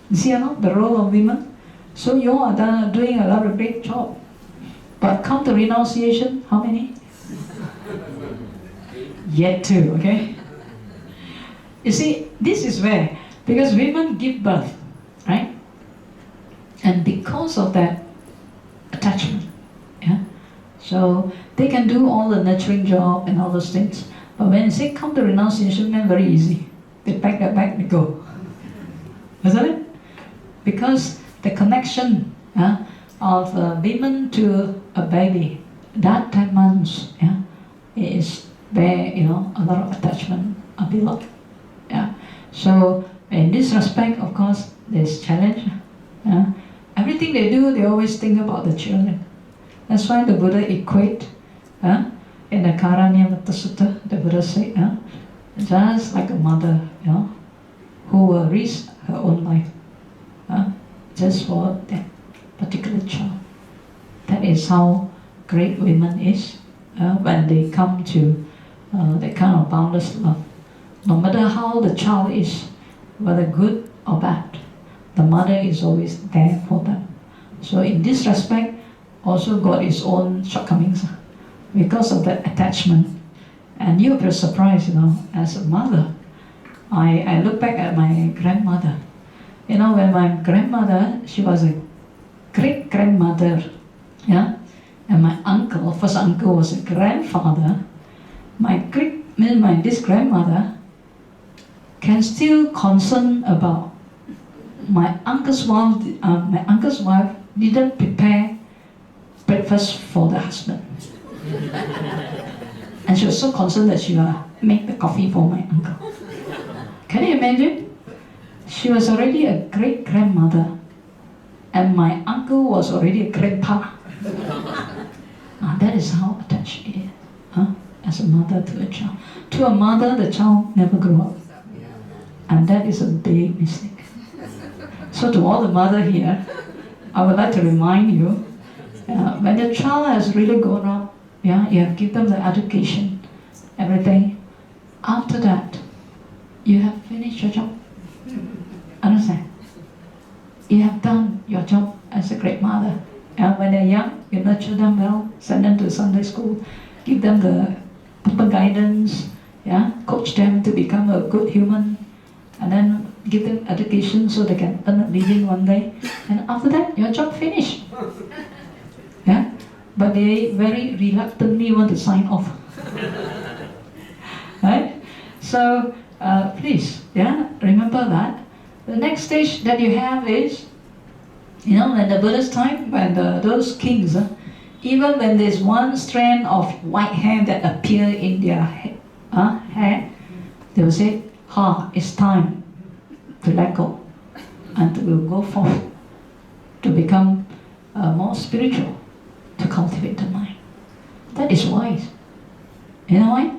You see the role of women? So you are doing a lot of great job. But come to renunciation, how many? Yet two, okay? You see, this is where, because women give birth, right? And because of that attachment, yeah? So they can do all the nurturing job and all those things. But when they say come to renunciation, then very easy. They pack their bag, they go. Isn't it? Because the connection of women to a baby, that 10 months, is where, a lot of attachment are built. Yeah. So in this respect, of course, there's challenge. Everything they do, they always think about the children. That's why the Buddha equate, in the Karanyamatta Sutta, the Buddha said, just like a mother, who will risk her own life, just for that particular child. That is how great women is when they come to that kind of boundless love. No matter how the child is, whether good or bad, the mother is always there for them. So in this respect, also got its own shortcomings because of that attachment. And you'll be surprised, as a mother, I look back at my grandmother. When my grandmother, she was a great-grandmother, and my uncle, first uncle was a grandfather. This grandmother can still concern about my uncle's wife. My uncle's wife didn't prepare breakfast for the husband. And she was so concerned that she will make the coffee for my uncle. Can you imagine? She was already a great-grandmother, and my uncle was already a grandpa. That is how attached she is, as a mother to a child. To a mother, the child never grew up. And that is a big mistake. So to all the mother here, I would like to remind you, when the child has really grown up, you have given them the education, everything. After that, you have finished your job. Understand? You have done your job as a great mother. And when they're young, you nurture them well, send them to Sunday school, give them the proper guidance, coach them to become a good human, and then give them education so they can earn a living one day. And after that, your job finished. But they very reluctantly want to sign off. Right? So please, remember that. The next stage that you have is, in the Buddha's time, when those kings, even when there's one strand of white hair that appear in their hair, they will say, it's time to let go, and will go forth to become more spiritual, to cultivate the mind. That is wise. You know why?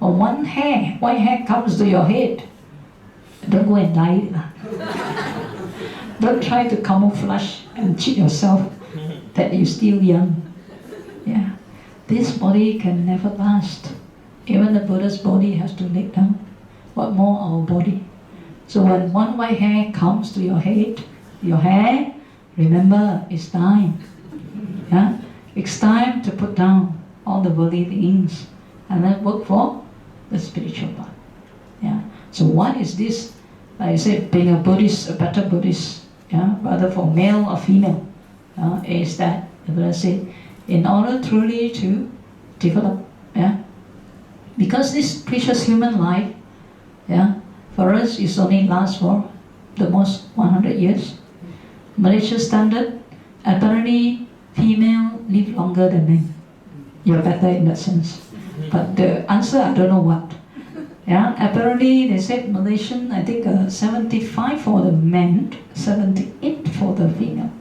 When one white hair comes to your head, don't go and dye it. Don't try to camouflage and cheat yourself that you're still young. This body can never last. Even the Buddha's body has to lay down. What more our body? So when one white hair comes to your head, your hair, remember, it's time. It's time to put down all the worldly things and then work for the spiritual part. So what is this? Like I said, being a Buddhist, a better Buddhist, whether for male or female, is that the Buddha said, in order truly to develop, because this precious human life, for us it only lasts for the most 100 years. Malaysia standard, apparently female live longer than men. You're better in that sense. But the answer, I don't know what. Apparently they said Malaysian, I think 75 for the men, 78 for the female.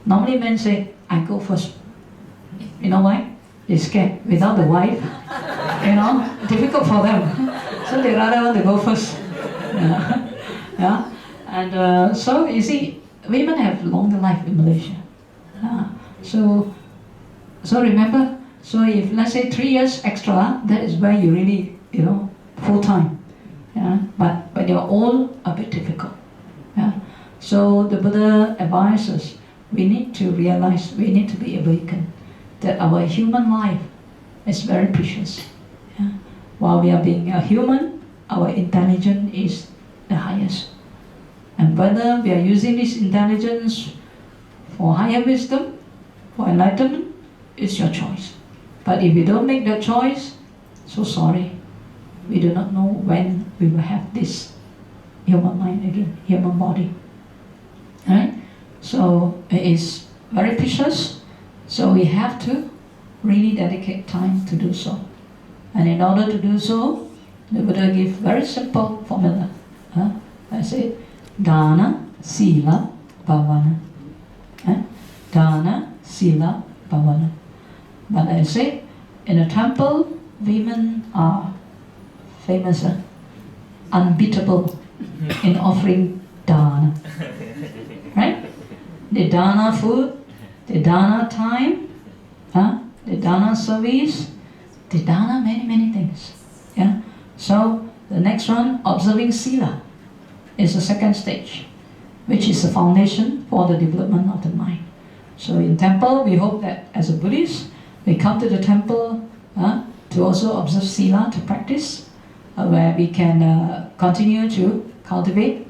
Normally men say, I go first. You know why? They're scared. Without the wife, difficult for them. So they rather want to go first. And so you see, women have longer life in Malaysia. So remember, so if let's say 3 years extra, that is where you really, full time. But when you're old, a bit difficult. So the Buddha advises, we need to realize, we need to be awakened that our human life is very precious. While we are being a human, our intelligence is the highest. And whether we are using this intelligence for higher wisdom, for enlightenment, is your choice. But if you don't make that choice, so sorry, we do not know when we will have this human mind again, human body. Right? So it is very precious, so we have to really dedicate time to do so. And in order to do so, the Buddha gives very simple formula. I say, Dana, Sila, Bhavana. Dana, Sila, Bhavana. But I say, in a temple, women are famous, unbeatable in offering dana. Right? The dana food, the dana time, the dana service, the dana many things. So the next one, observing sila, is the second stage, which is the foundation for the development of the mind. So in temple, we hope that as a Buddhist, we come to the temple to also observe sila, to practice, where we can continue to cultivate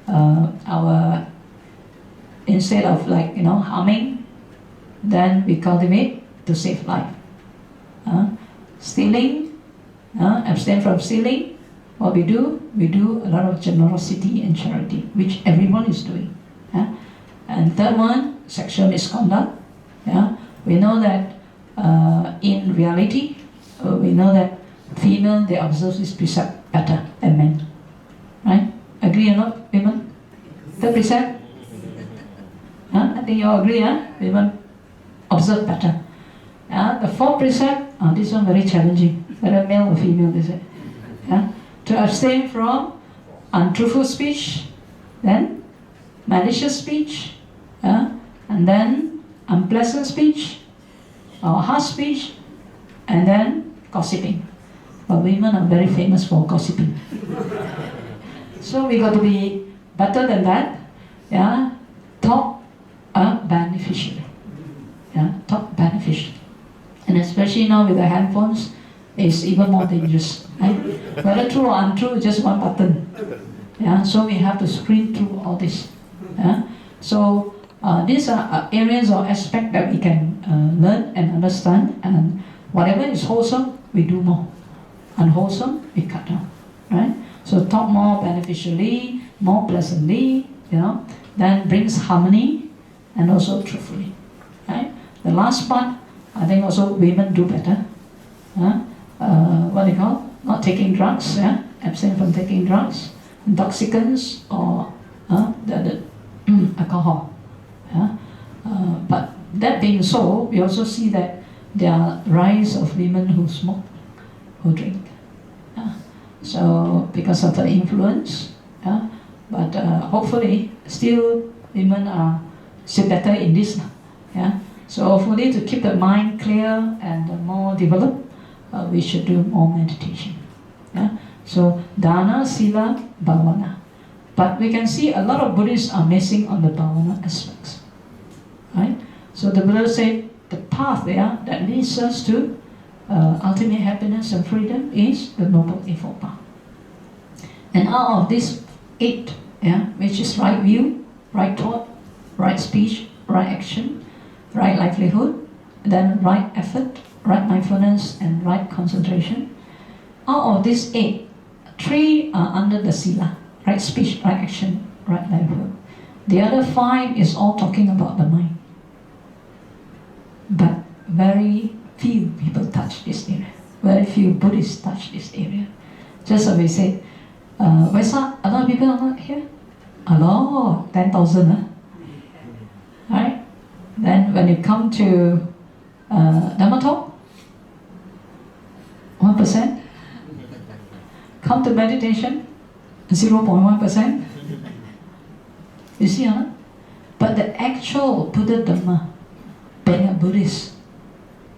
our, instead of harming, then we cultivate to save life. Stealing, abstain from stealing. What we do a lot of generosity and charity, which everyone is doing. And third one, sexual misconduct. We know that in reality, we know that female, they observe this precept better than men. Right? Agree or not, women? The precept? I think you all agree, women observe better. The fourth precept, this one very challenging, whether male or female, they say. To abstain from untruthful speech, then malicious speech, and then unpleasant speech, or harsh speech, and then gossiping. but women are very famous for gossiping. So we got to be better than that. Yeah, talk beneficially. Yeah, talk beneficially. And especially now with the handphones, it's even more dangerous. Right? Whether true or untrue, just one button. Yeah, so we have to screen through all this. Yeah? So these are areas or aspects that we can learn and understand, and whatever is wholesome, we do more. Unwholesome, we cut down. Right? So talk more beneficially, more pleasantly, then brings harmony and also truthfully. Right? The last part, I think also women do better. What do you call? Not taking drugs, abstain from taking drugs, intoxicants, or the alcohol. But that being so, we also see that there are rise of women who smoke, who drink. So because of the influence, but hopefully still women are still better in this. So hopefully to keep the mind clear and more developed, we should do more meditation. So dana, sila, bhavana. But we can see a lot of Buddhists are missing on the bhavana aspects. Right? So the Buddha said the path that leads us to ultimate happiness and freedom is the Noble Eightfold Path. And out of these 8, which is right view, right thought, right speech, right action, right livelihood, then right effort, right mindfulness, and right concentration. Out of these 8, 3 are under the sila, right speech, right action, right livelihood. The other 5 is all talking about the mind. But very few people touch this area. Very few Buddhists touch this area. Just as we said, where's a lot of people are not here? A lot, 10,000. Right? Then when you come to Dhamma talk, 1%. Come to meditation, 0.1%. You see, But the actual Buddha Dhamma, being a Buddhist,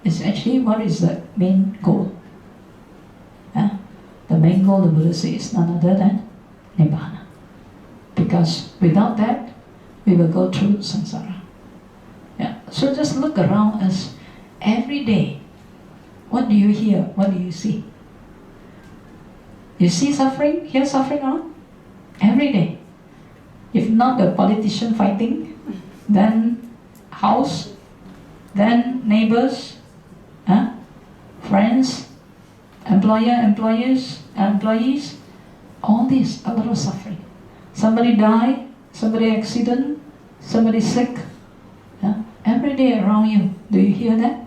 is actually what is the main goal. The main goal, the Buddha says, is none other than Nibbana. Because without that, we will go through samsara. So just look around us every day. What do you hear? What do you see? You see suffering? Hear suffering around? Every day. If not the politician fighting, then house, then neighbors, friends, employer, employees, all this, a lot of suffering. Somebody die, somebody accident, somebody sick. Every day around you, do you hear that?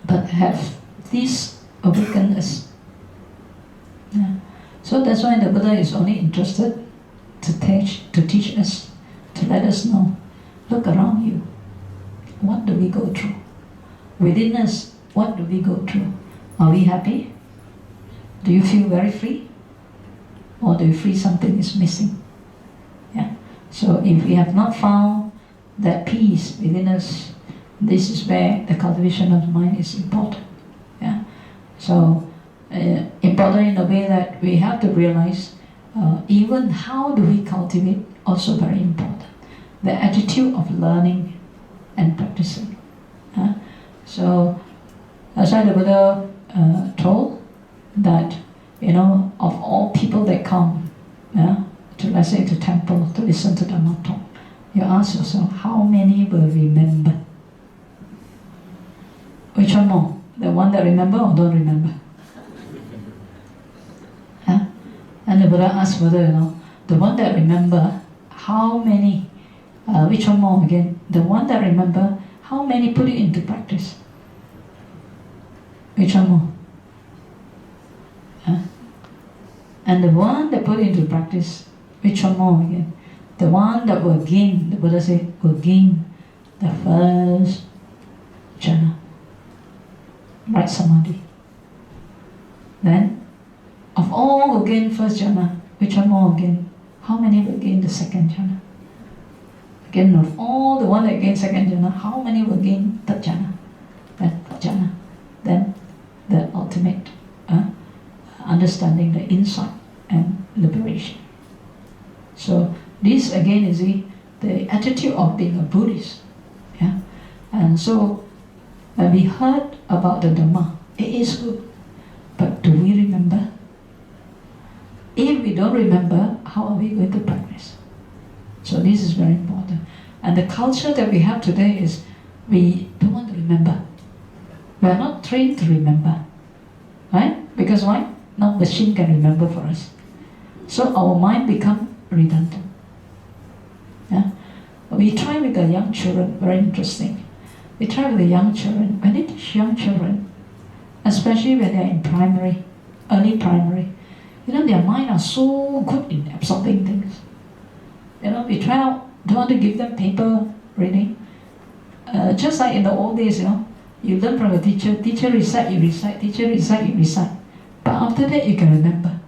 But have these awakened us? So that's why the Buddha is only interested to teach us, to let us know. Look around you. What do we go through? Within us, what do we go through? Are we happy? Do you feel very free? Or do you feel something is missing? So if we have not found that peace within us, this is where the cultivation of the mind is important. So important in a way that we have to realize even how do we cultivate, also very important. The attitude of learning and practicing. So as the Buddha told that, of all people that come to, let's say, to temple to listen to Dhamma talk, you ask yourself, how many will remember? Which one more? The one that remember or don't remember? And the Buddha asked Buddha, the one that remember, how many? Which one more again? The one that remember, how many put it into practice? Which one more? And the one that put it into practice, which one more again? The one that will gain, the Buddha said, will gain the first jhana, right samadhi. Then, of all will gain first jhana, which one more again? How many will gain the second jhana? Again, of all the one that gain second jhana, how many will gain third jhana? Then fourth jhana. Then the ultimate understanding the insight and liberation. So this again is the attitude of being a Buddhist. Yeah? And so when we heard about the Dhamma, it is good, but do we remember? If we don't remember, how are we going to practice? So this is very important. And the culture that we have today is we don't want to remember. We are not trained to remember. Right? Because why? No machine can remember for us. So our mind become redundant. Yeah? We try with the young children, very interesting. We try with the young children. When they teach young children, especially when they're in primary, early primary, their mind are so good in absorbing things. We try out, don't want to give them paper reading. Just like in the old days, you learn from a teacher, teacher recite, you recite, teacher recite, you recite. But after that, you can remember.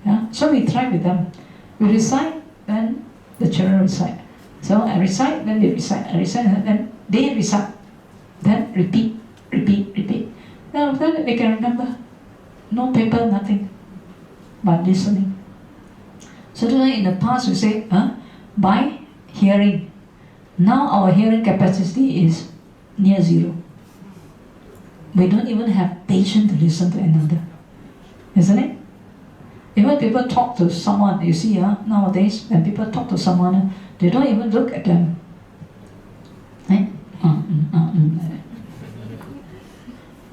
Yeah? So we try with them. We recite, then the children recite. So I recite, then they recite. I recite, then they recite. Then repeat, repeat, repeat. Then after that, they can remember. No paper, nothing, but listening. So in the past, we say, by hearing. Now our hearing capacity is near zero. We don't even have patience to listen to another. Isn't it? Even people talk to someone, you see, nowadays, when people talk to someone, they don't even look at them. Right?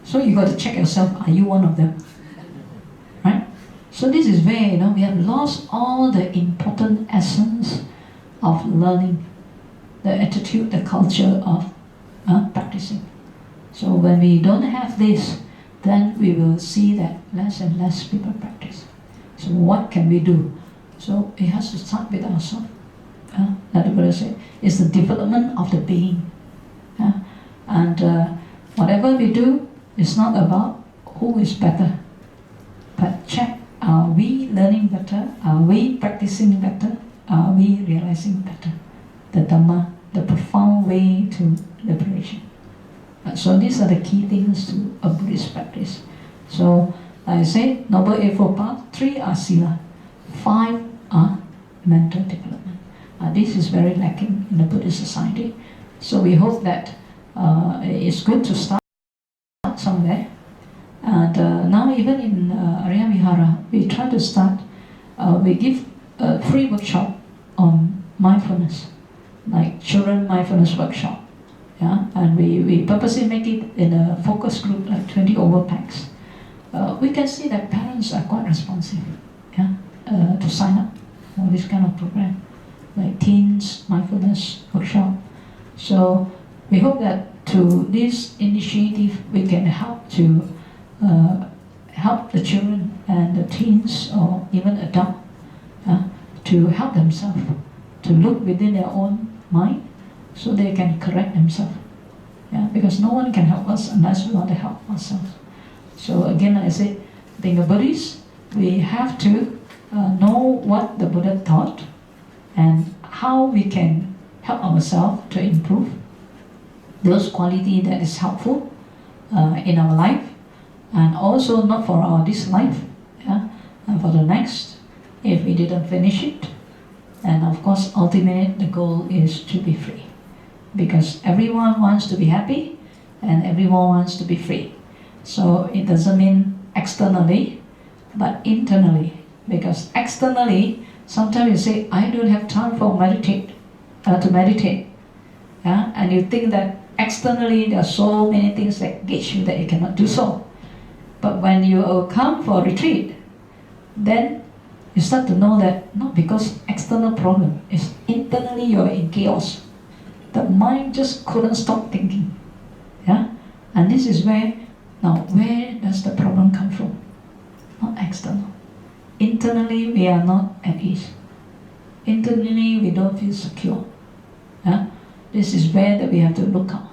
So you got to check yourself, are you one of them? Right? So this is where, we have lost all the important essence of learning, the attitude, the culture of practicing. So when we don't have this, then we will see that less and less people practice. So what can we do? So it has to start with ourselves. Like the Buddha said, it's the development of the being. And whatever we do, it's not about who is better, but check, are we learning better? Are we practicing better? Are we realizing better? The Dhamma, the profound way to liberation. So these are the key things to a Buddhist practice. So like I said, Noble Eightfold Path, 3 are Sila, 5 are mental development. This is very lacking in the Buddhist society. So we hope that it's good to start somewhere. And now even in Arya Vihara, we try to start, we give a free workshop on mindfulness, like children mindfulness workshop. Yeah? And we purposely make it in a focus group, like 20 over packs. We can see that parents are quite responsive, to sign up for this kind of program, like teens mindfulness workshop. So we hope that to this initiative we can help to help the children and the teens or even adults to help themselves, to look within their own mind so they can correct themselves. Because no one can help us unless we want to help ourselves. So again, like I said, being a Buddhist, we have to know what the Buddha taught and how we can help ourselves to improve those qualities that is helpful in our life, and also not for this life, and for the next, if we didn't finish it. And of course, ultimately, the goal is to be free. Because everyone wants to be happy, and everyone wants to be free. So it doesn't mean externally, but internally. Because externally, sometimes you say, I don't have time to meditate. And you think that externally there are so many things that engage you that you cannot do so. But when you come for a retreat, then you start to know that not because external problem, it's internally you're in chaos. The mind just couldn't stop thinking. And this is where, now where does the problem come from? Not external. Internally we are not at ease. Internally we don't feel secure. This is where that we have to look out.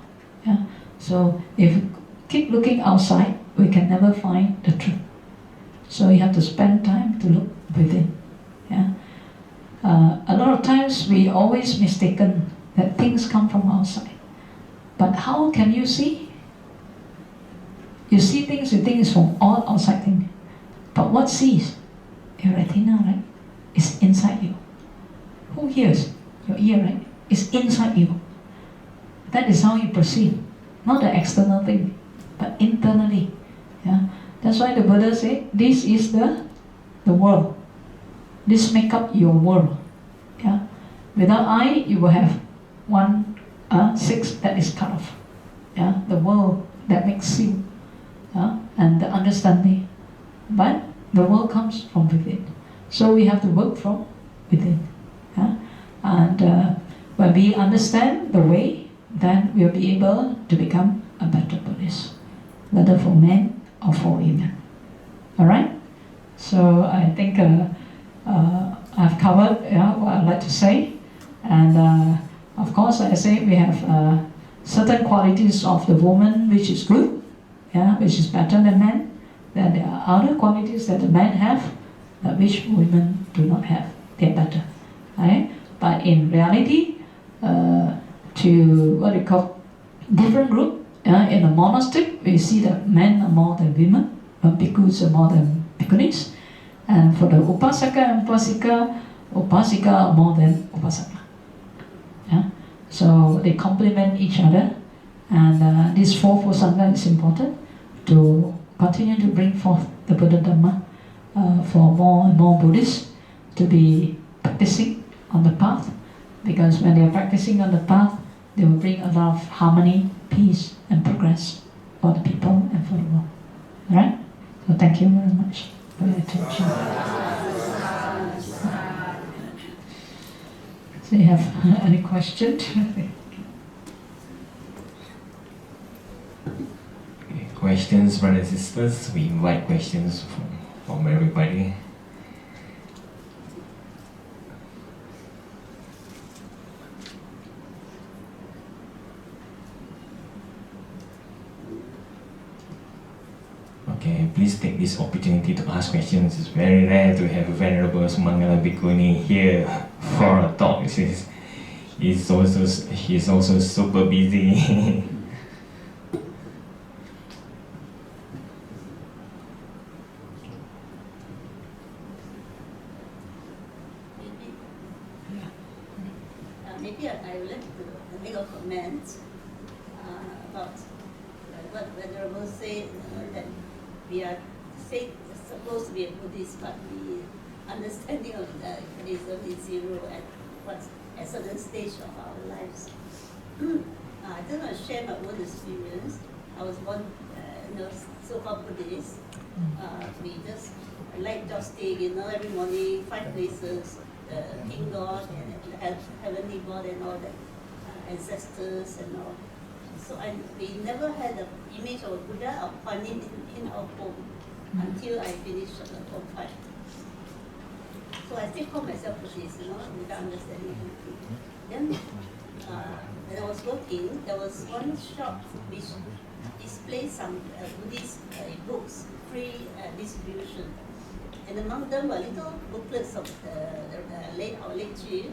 So if we keep looking outside, we can never find the truth. So you have to spend time to look within. A lot of times we always mistaken that things come from outside. But how can you see? You see things, you think it's from all outside things. But what sees? Your retina, right? It's inside you. Who hears? Your ear, right? It's inside you. That is how you perceive. Not the external thing, but internally. Yeah? That's why the Buddha said, this is the world. This make up your world. Yeah? Without eye, you will have 1/6 that is cut off. Yeah? The world that makes you. Yeah? And the understanding. But the world comes from within. So we have to work from within. Yeah? And when we understand the way, then we'll be able to become a better Buddhist, whether for men or for women. Alright? So I think I've covered what I'd like to say. And of course, I say we have certain qualities of the woman which is good, which is better than men. Then there are other qualities that the men have which women do not have. They're better. Right? But in reality, to what we call different group, in a monastery, we see that men are more than women, bhikkhus are more than bhikkhunis. And for the upasaka and upasika are more than upasaka. Yeah? So they complement each other. And this fourfold sangha is important to continue to bring forth the Buddha Dhamma for more and more Buddhists to be practicing on the path. Because when they are practicing on the path, they will bring a lot of harmony, peace, and progress for the people and for the world. Alright? So thank you very much for your attention. So you have any questions? Questions, brothers and sisters? We invite questions from everybody. Okay, please take this opportunity to ask questions. It's very rare to have a Venerable Sumangala Bhikkhuni here for a talk. He's also super busy. Maybe I would like to make a comment about what Venerable said, that we are supposed to be a Buddhist, but the understanding of Buddhism is zero at a certain stage of our lives. I just want to share my own experience. I was born, so-called Buddhist. We just like jousting, every morning, 5 places, King God and Heavenly God and all that, ancestors and all. So we never had an image of Buddha or Panin in our home until I finished Form 5. So I still call myself Buddhist, without understanding anything. Then when I was working, there was one shop which displayed some Buddhist books, free distribution. And among them were little booklets of our late chief.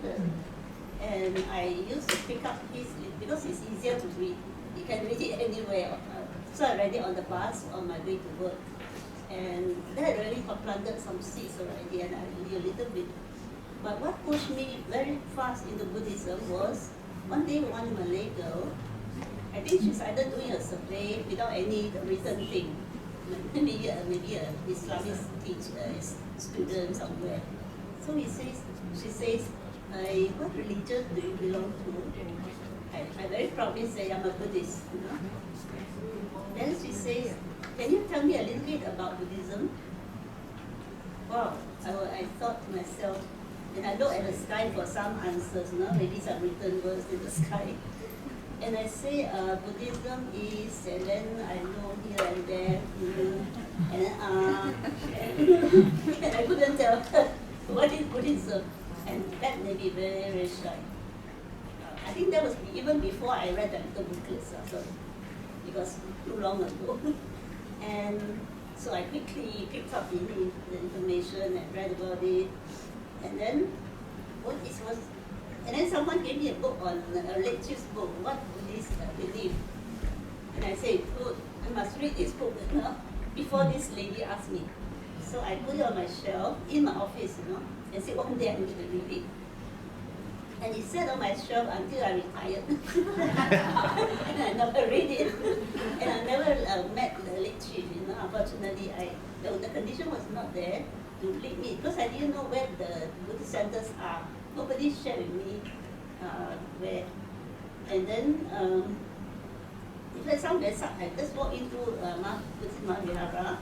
And I used to pick up his, because it's easier to read. You can read it anywhere. So I read it on the bus on my way to work. And that had already planted some seeds already, and I read a little bit. But what pushed me very fast into Buddhism was, one day one Malay girl, I think she's either doing a survey without any written thing. Maybe a Islamist student somewhere. So she says, what religion do you belong to? I very proudly say I'm a Buddhist. Then she says, can you tell me a little bit about Buddhism? Wow, I thought to myself, and I looked at the sky for some answers, maybe some written words in the sky. And I say, Buddhism is, and then I know here and there, and I couldn't tell her what is Buddhism. And that made me very, very shy. I think that was even before I read the little booklets, because too long ago. And so I quickly picked up the information and read about it. And then and then someone gave me a book on a late chief's book, What Buddhists Believe. And I said, good, I must read this book before this lady asked me. So I put it on my shelf in my office, and said one day I need to read it. And it sat on my shelf until I retired. And I never read it. And I never met the late chief, Unfortunately, the condition was not there to lead me, because I didn't know where the Buddhist centers are. Nobody shared with me where. And then, if there's some Vesak, I just walked into Buddhist Mahavihara,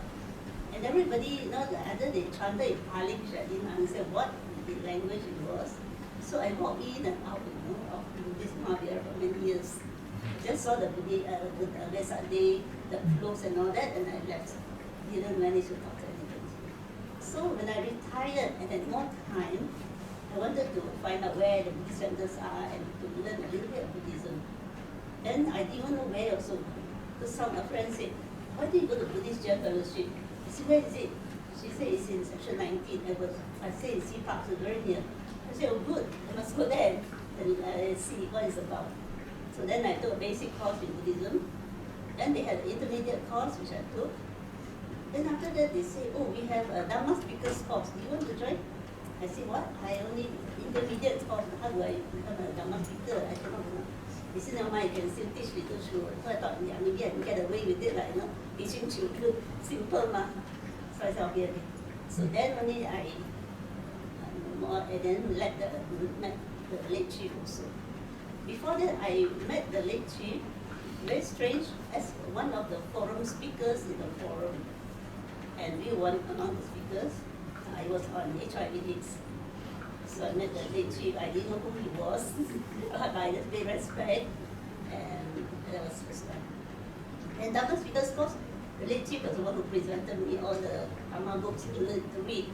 and everybody, either they chanted in Pali, which I didn't understand what the language it was. So I walked in and out, of Buddhist Mahavihara for many years. Just saw the Vesak day, the floats and all that, and I left. Didn't manage to talk to anybody. So when I retired and had more time, I wanted to find out where the Buddhist centers are and to learn a little bit of Buddhism. Then I didn't know where also. So a friend said, why do you go to Buddhist Jail Fellowship? I said, where is it? She said, it's in section 19. I said, in Sea Park, so very near. I said, oh good, I must go there and see what it's about. So then I took a basic course in Buddhism. Then they had an intermediate course, which I took. Then after that, they say, oh, we have a Dhamma speakers course. Do you want to join? I said, what? I only intermediate course. How do I become a Dhamma speaker? I cannot know. They said, never mind, you can still teach little children. So I thought, yeah, maybe I can get away with it, teaching children. Simple, ma. So I said, okay. So then only and then met the late chief also. Before that, I met the late chief, very strange, as one of the forum speakers in the forum. And we were among the speakers. I was on HIV/AIDS. So I met the late chief. I didn't know who he was, but I just paid respect. And that was first time. And Dhamma speakers course, the late chief was the one who presented me all the Dhamma books to read.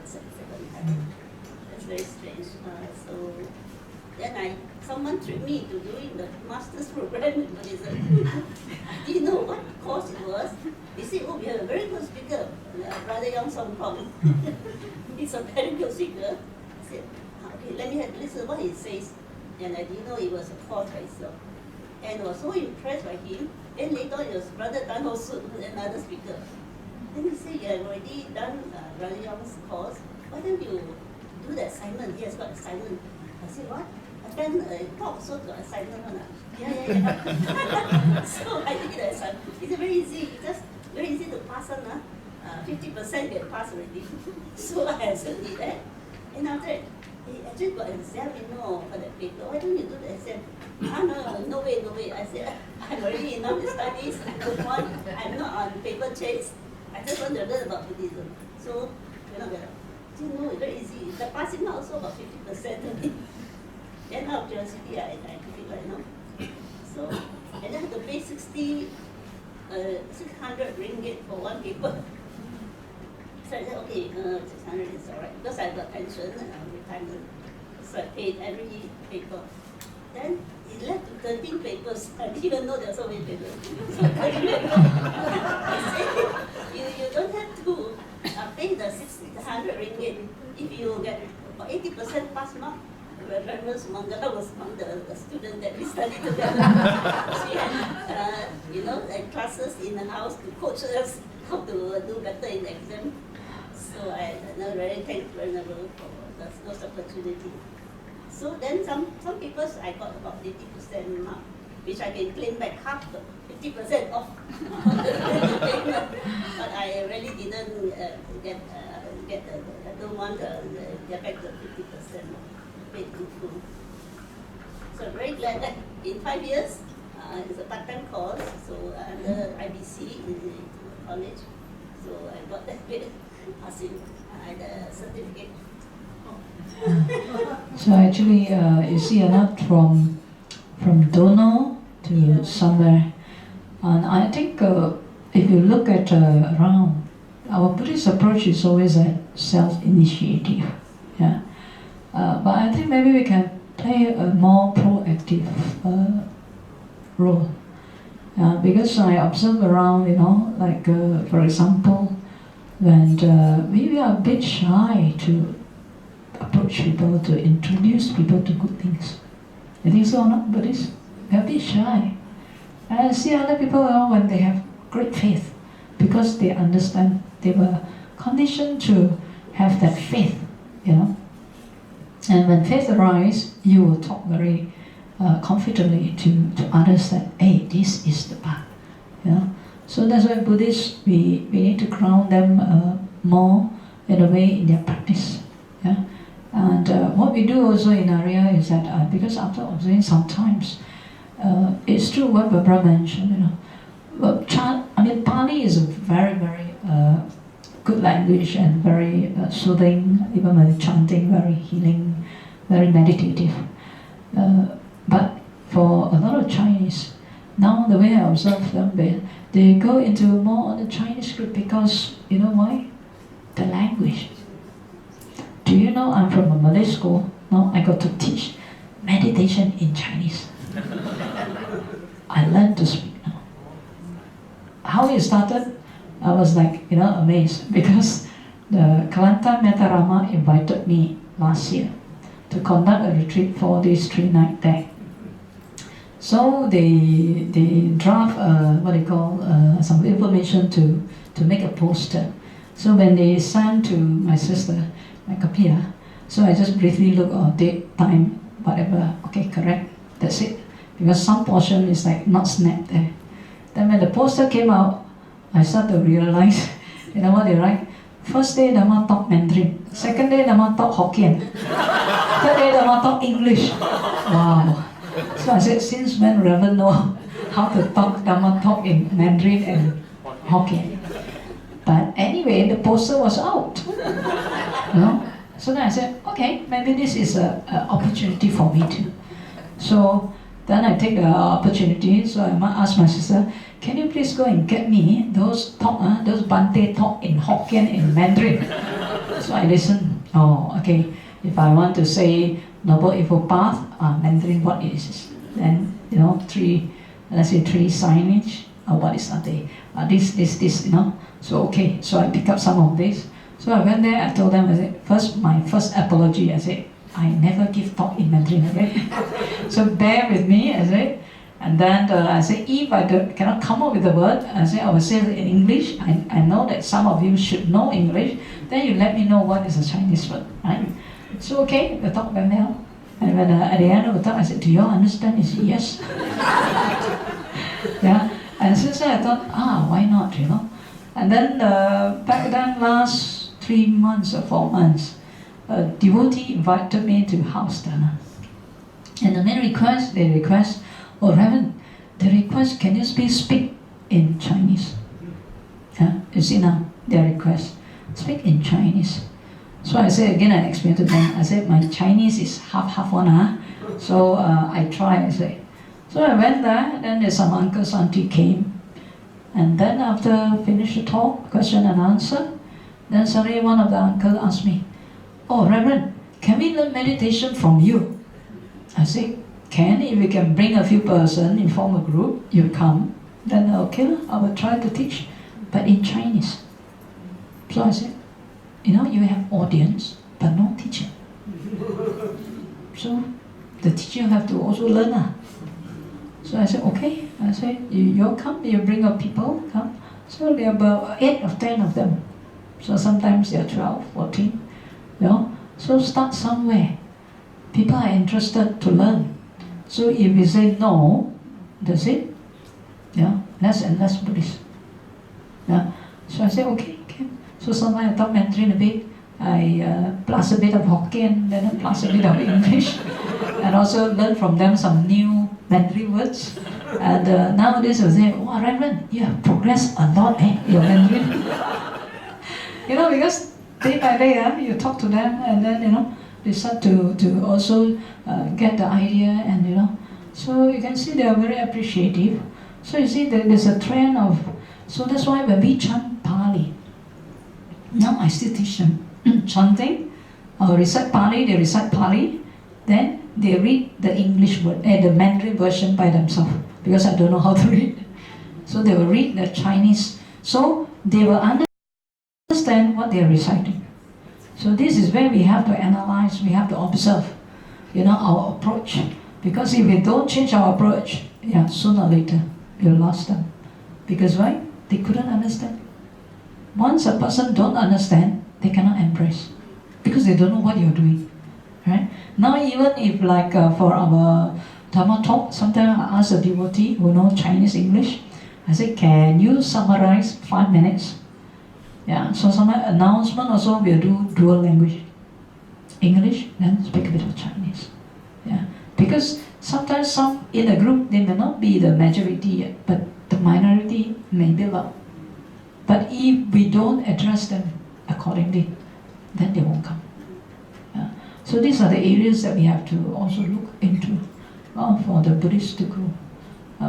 Second time. That's very strange. So then someone tricked me to doing the master's program in Buddhism. I didn't know what course it was. They said, oh, we have a very good speaker, Brother Yong Song Kong. He's a very good speaker. I said, okay, let me listen what he says. And I didn't know it was a course by itself. And I was so impressed by him. Then later on, it was Brother Tan Ho Soon, another speaker. Then he said, you have already done Brother Yong's course. Why don't you do the assignment? He has got assignment. I said, what? Then talk also to assignment one. Yeah. So I did the assignment. It's very easy. It's just very easy to pass on. 50% get passed already. So I also did that. And after that, he actually got an exam, for that paper. Why don't you do the exam? No way. I said, I'm already enough with studies. I don't want. I'm not on paper chase. I just want to learn about Buddhism. So, it's very easy. The passing mark also about 50% only. Then out of curiosity, I took it right now. So, and then I had to pay 600 ringgit for one paper. So I said, okay, 600 is all right. Because I got pension and retirement. So I paid every paper. Then it led to 13 papers. I didn't even know there were so many papers. So 13 papers. I said, you don't have to pay the 600 ringgit if you get 80% pass mark. Bhikkhuni Sumangala was among the students that we studied together. She had, classes in the house to coach us how to do better in the exam. So I am very thankful for those opportunity. So then some papers I got about 80% mark, which I can claim back half the 50% off the payment. But I really didn't I don't want to get back the 50%. Paid in full. So I'm very glad that in 5 years, it's a part-time course, so under IBC in the college. So I got that bit, passing the certificate. So actually, you see a lot from don't know to somewhere. And I think if you look at around, our Buddhist approach is always a self-initiative. Yeah. But I think maybe we can play a more proactive role. Because I observe around, for example, when we are a bit shy to approach people, to introduce people to good things. You think so or not, Buddhists? We're a bit shy. And I see other people when they have great faith, because they understand, they were conditioned to have that faith, you know. And when faith arises, you will talk very confidently to others that, hey, this is the path, you know. So that's why Buddhists, we need to ground them more in a way in their practice. Yeah? And what we do also in area is that because after observing sometimes, it's true what Barbara mentioned, you know. Pali is a very, very good language and very soothing, even when chanting, very healing, very meditative. But for a lot of Chinese, now the way I observe them, they go into more on the Chinese script because, you know why? The language. Do you know I'm from a Malay school? Now I got to teach meditation in Chinese. I learned to speak now. How it started, I was like, you know, amazed because the Kelantan Metarama invited me last year to conduct a retreat 4 days, 3 nights there. So they draft what they call some information to make a poster. So when they sent to my sister, my kapia, so I just briefly look at date, time, whatever. Okay, correct. That's it. Because some portion is like not snapped there. Then when the poster came out, I started to realize, you know what they write? First day, Dhamma talk Mandarin. Second day, Dhamma talk Hokkien. Third day, Dhamma talk English. Wow. So I said, since when Reverend know how to talk Dhamma talk in Mandarin and Hokkien? But anyway, the poster was out. You know? So then I said, okay, maybe this is an opportunity for me too. So then I take the opportunity, so I asked my sister, can you please go and get me those talk, those Bante talk in Hokkien, in Mandarin? So I listened. Oh, okay. If I want to say Noble Evil Path, Mandarin, what is then, you know, let's say three signage, what is that? This, you know. So okay, so I pick up some of this. So I went there, I told them, I said, my first apology, I said, I never give talk in Mandarin, okay? So bear with me, I said. And then I said, if I cannot come up with the word, I said, I will say it in English. I know that some of you should know English. Then you let me know what is a Chinese word, right? So okay, the talk went well. And when at the end of the talk, I said, do you all understand? He said, yes. Yeah. And since then I thought, why not, you know? And then back then, last 3 months or 4 months, a devotee invited me to house dinner. And the main request, they request, oh Reverend, they request, can you speak in Chinese? Yeah, you see now, their request, speak in Chinese. So I said again, I explained to them, I said, my Chinese is half one, so I try, I say. So I went there, then there's some uncles, auntie came. And then after finish the talk, question and answer, then suddenly one of the uncles asked me, oh Reverend, can we learn meditation from you? I said, can, if you can bring a few persons, you form a group, you come, then okay, I will try to teach, but in Chinese. So I said, you know, you have audience, but no teacher. So the teacher have to also learn. So I said, okay. I said, you all come, you bring up people, come. So there are about 8 or 10 of them. So sometimes there are 12, 14. You know? So start somewhere. People are interested to learn. So if we say no, that's it. Yeah, less and less Buddhist. Yeah. So I said, okay. So sometimes I talk Mandarin a bit. I plus a bit of Hokkien, then I plus a bit of English. And also learn from them some new Mandarin words. And nowadays I say, wow, Reverend, you have progressed a lot, your Mandarin. You know, because day by day, you talk to them and then, you know, they start to also get the idea and, you know. So you can see they are very appreciative. So you see there's a trend of, so that's why when we chant Pali, now I still teach them chanting, recite Pali, they recite Pali, then they read the English word, the Mandarin version by themselves, because I don't know how to read. So they will read the Chinese, so they will understand what they are reciting. So this is where we have to analyze, we have to observe, you know, our approach. Because if we don't change our approach, yeah, sooner or later, we'll lost them. Because why? They couldn't understand. Once a person don't understand, they cannot embrace because they don't know what you're doing. Right? Now even if like for our Dharma talk, sometimes I ask a devotee who knows Chinese English, I say, can you summarize 5 minutes? Yeah, so some announcement also we'll do dual language. English, then speak a bit of Chinese. Yeah, because sometimes some in a group, they may not be the majority yet, but the minority may be loud. But if we don't address them accordingly, then they won't come. Yeah. So these are the areas that we have to also look into for the Buddhists to grow.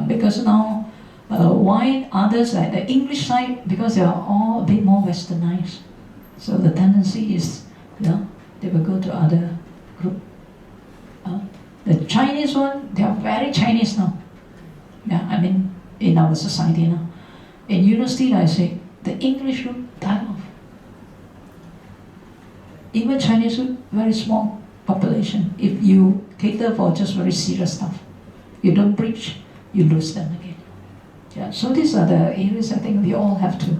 Because now, why others like the English side, because they are all a bit more westernized. So the tendency is, they will go to other group. The Chinese one, they are very Chinese now. Yeah, I mean, in our society now. In university, I say, the English group died off. Even Chinese group, very small population. If you cater for just very serious stuff, you don't preach, you lose them again. Yeah, so these are the areas I think we all have to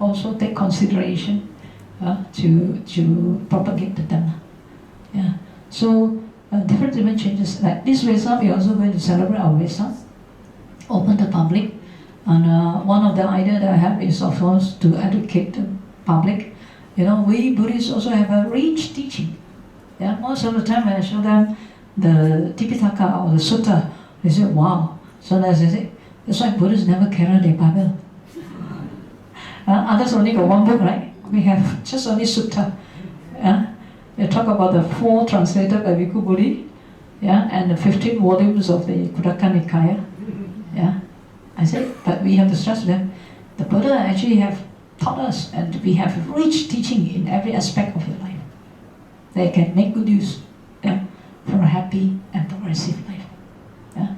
also take consideration to propagate the Dhamma. Yeah. So different changes. Like this Vesak, we are also going to celebrate our Vesak, open to public. And one of the ideas that I have is, of course, to educate the public. We Buddhists also have a rich teaching. Yeah, most of the time when I show them the Tipitaka or the Sutta, they say, wow. So that's it. That's why Buddhists never carry their Bible. Others only got one book, right? We have just only Sutta. They talk about the 4 translated by Bhikkhu Bodhi, and the 15 volumes of the Khuddaka Nikaya. Yeah. I said, but we have to stress them. The Buddha actually have taught us, and we have rich teaching in every aspect of your life. They can make good use for a happy and progressive life. Yeah?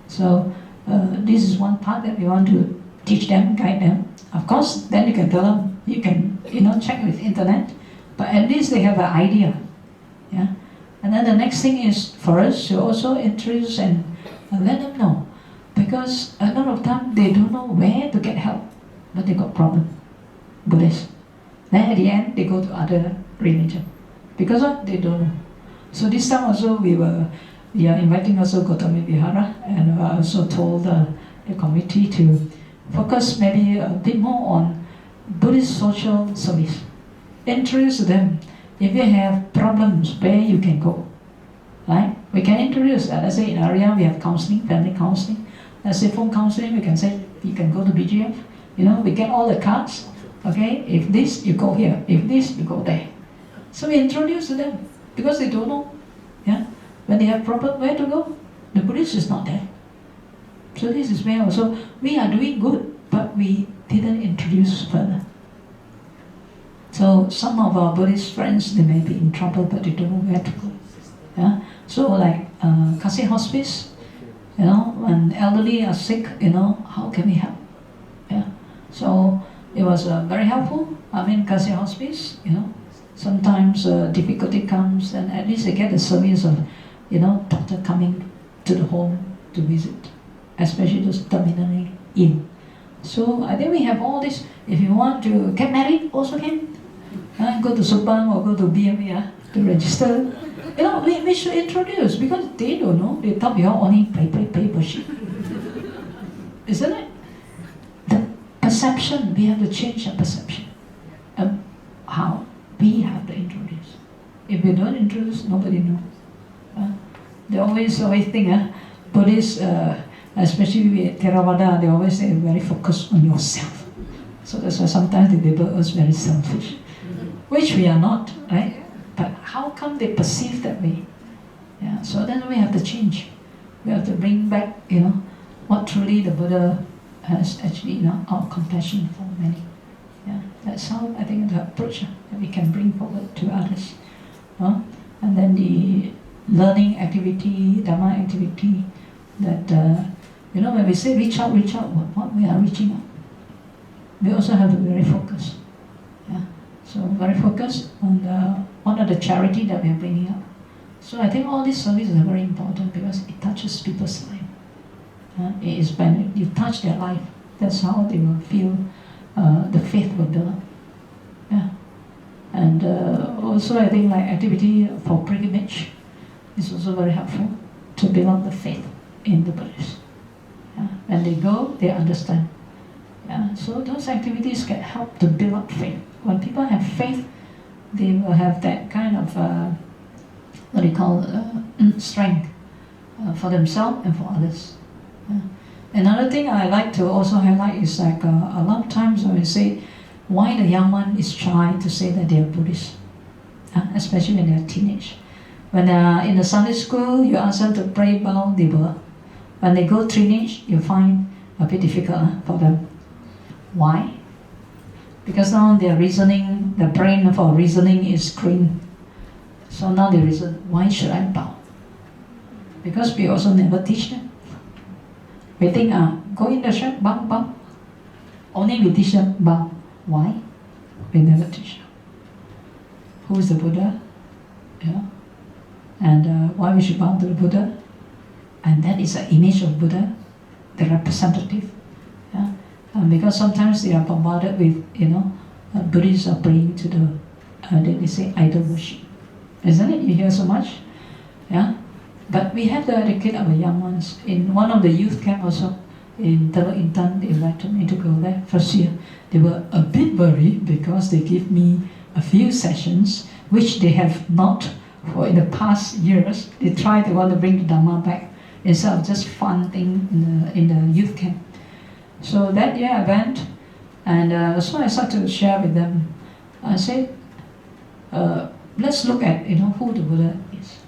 So this is one part that we want to teach them, guide them. Of course, then you can tell them, you can check with internet, but at least they have an idea. Yeah? And then the next thing is for us to also introduce and let them know. Because a lot of time they don't know where to get help, but they got problem. Buddhists. Then at the end they go to other religion. Because what? They don't know. So this time also we are inviting also Gautami Vihara, and I also told the committee to focus maybe a bit more on Buddhist social service. Introduce them. If you have problems, where you can go. Right? We can introduce, let's say in area we have counseling, family counseling. Let's say phone counseling, we can say you can go to BGF. We get all the cards. Okay, if this, you go here. If this, you go there. So we introduce to them because they don't know. Yeah, when they have problem, where to go? The Buddhist is not there. So this is where also we are doing good, but we didn't introduce further. So some of our Buddhist friends, they may be in trouble, but they don't know where to go. Yeah, so like Kasi Hospice. When elderly are sick, how can we help? Yeah, so it was very helpful. I mean, Kasi Hospice, sometimes difficulty comes, and at least they get the service of, doctor coming to the home to visit, especially those terminally ill. So I think we have all this. If you want to get married, also can. Go to Subang or go to BME to register. We should introduce, because they don't know. They thought we are only paper sheet. Isn't it? The perception, we have to change the perception. How? We have to introduce. If we don't introduce, nobody knows. They always think, Buddhists, especially with Theravada, they always say very focused on yourself. So that's why sometimes they label us very selfish. Which we are not, right? But how come they perceive that way? Yeah, so then we have to change. We have to bring back, what truly the Buddha has actually, our compassion for many. Yeah, that's how I think the approach that we can bring forward to others. And then the learning activity, Dhamma activity, that when we say reach out, what we are reaching out. We also have to be very focused. Yeah, so very focused on one of the charity that we are bringing up. So I think all these services are very important because it touches people's life. It is when you touch their life, that's how they will feel the faith will build up. And also I think like activity for pilgrimage is also very helpful to build up the faith in the Buddhists. Yeah? When they go, they understand. Yeah? So those activities can help to build up faith. When people have faith, they will have that kind of what do you call strength for themselves and for others. Yeah. Another thing I like to also highlight is like a lot of times when we say why the young one is shy to say that they are Buddhist, especially when they are teenage. When they are in the Sunday school, you ask them to pray, bow, they will. When they go teenage, you find a bit difficult for them. Why? Because now their reasoning, the brain for reasoning is green. So now they reason, why should I bow? Because we also never teach them. We think, go in the shop, bow, bow. Only we teach them, bow. Why? We never teach them. Who is the Buddha? Yeah. And why we should bow to the Buddha? And that is an image of Buddha, the representative. Yeah. Because sometimes they are bombarded with, Buddhists are praying to the, they say idol worship. Isn't it? You hear so much? Yeah. But we have to educate our young ones. In one of the youth camp also, in Telok Intan, they invited me to go there first year. They were a bit worried because they give me a few sessions which they have not for in the past years. They try to want to bring the Dhamma back instead of just fun thing in the youth camp. So that year I went, and so I started to share with them. I said, let's look at who the Buddha is.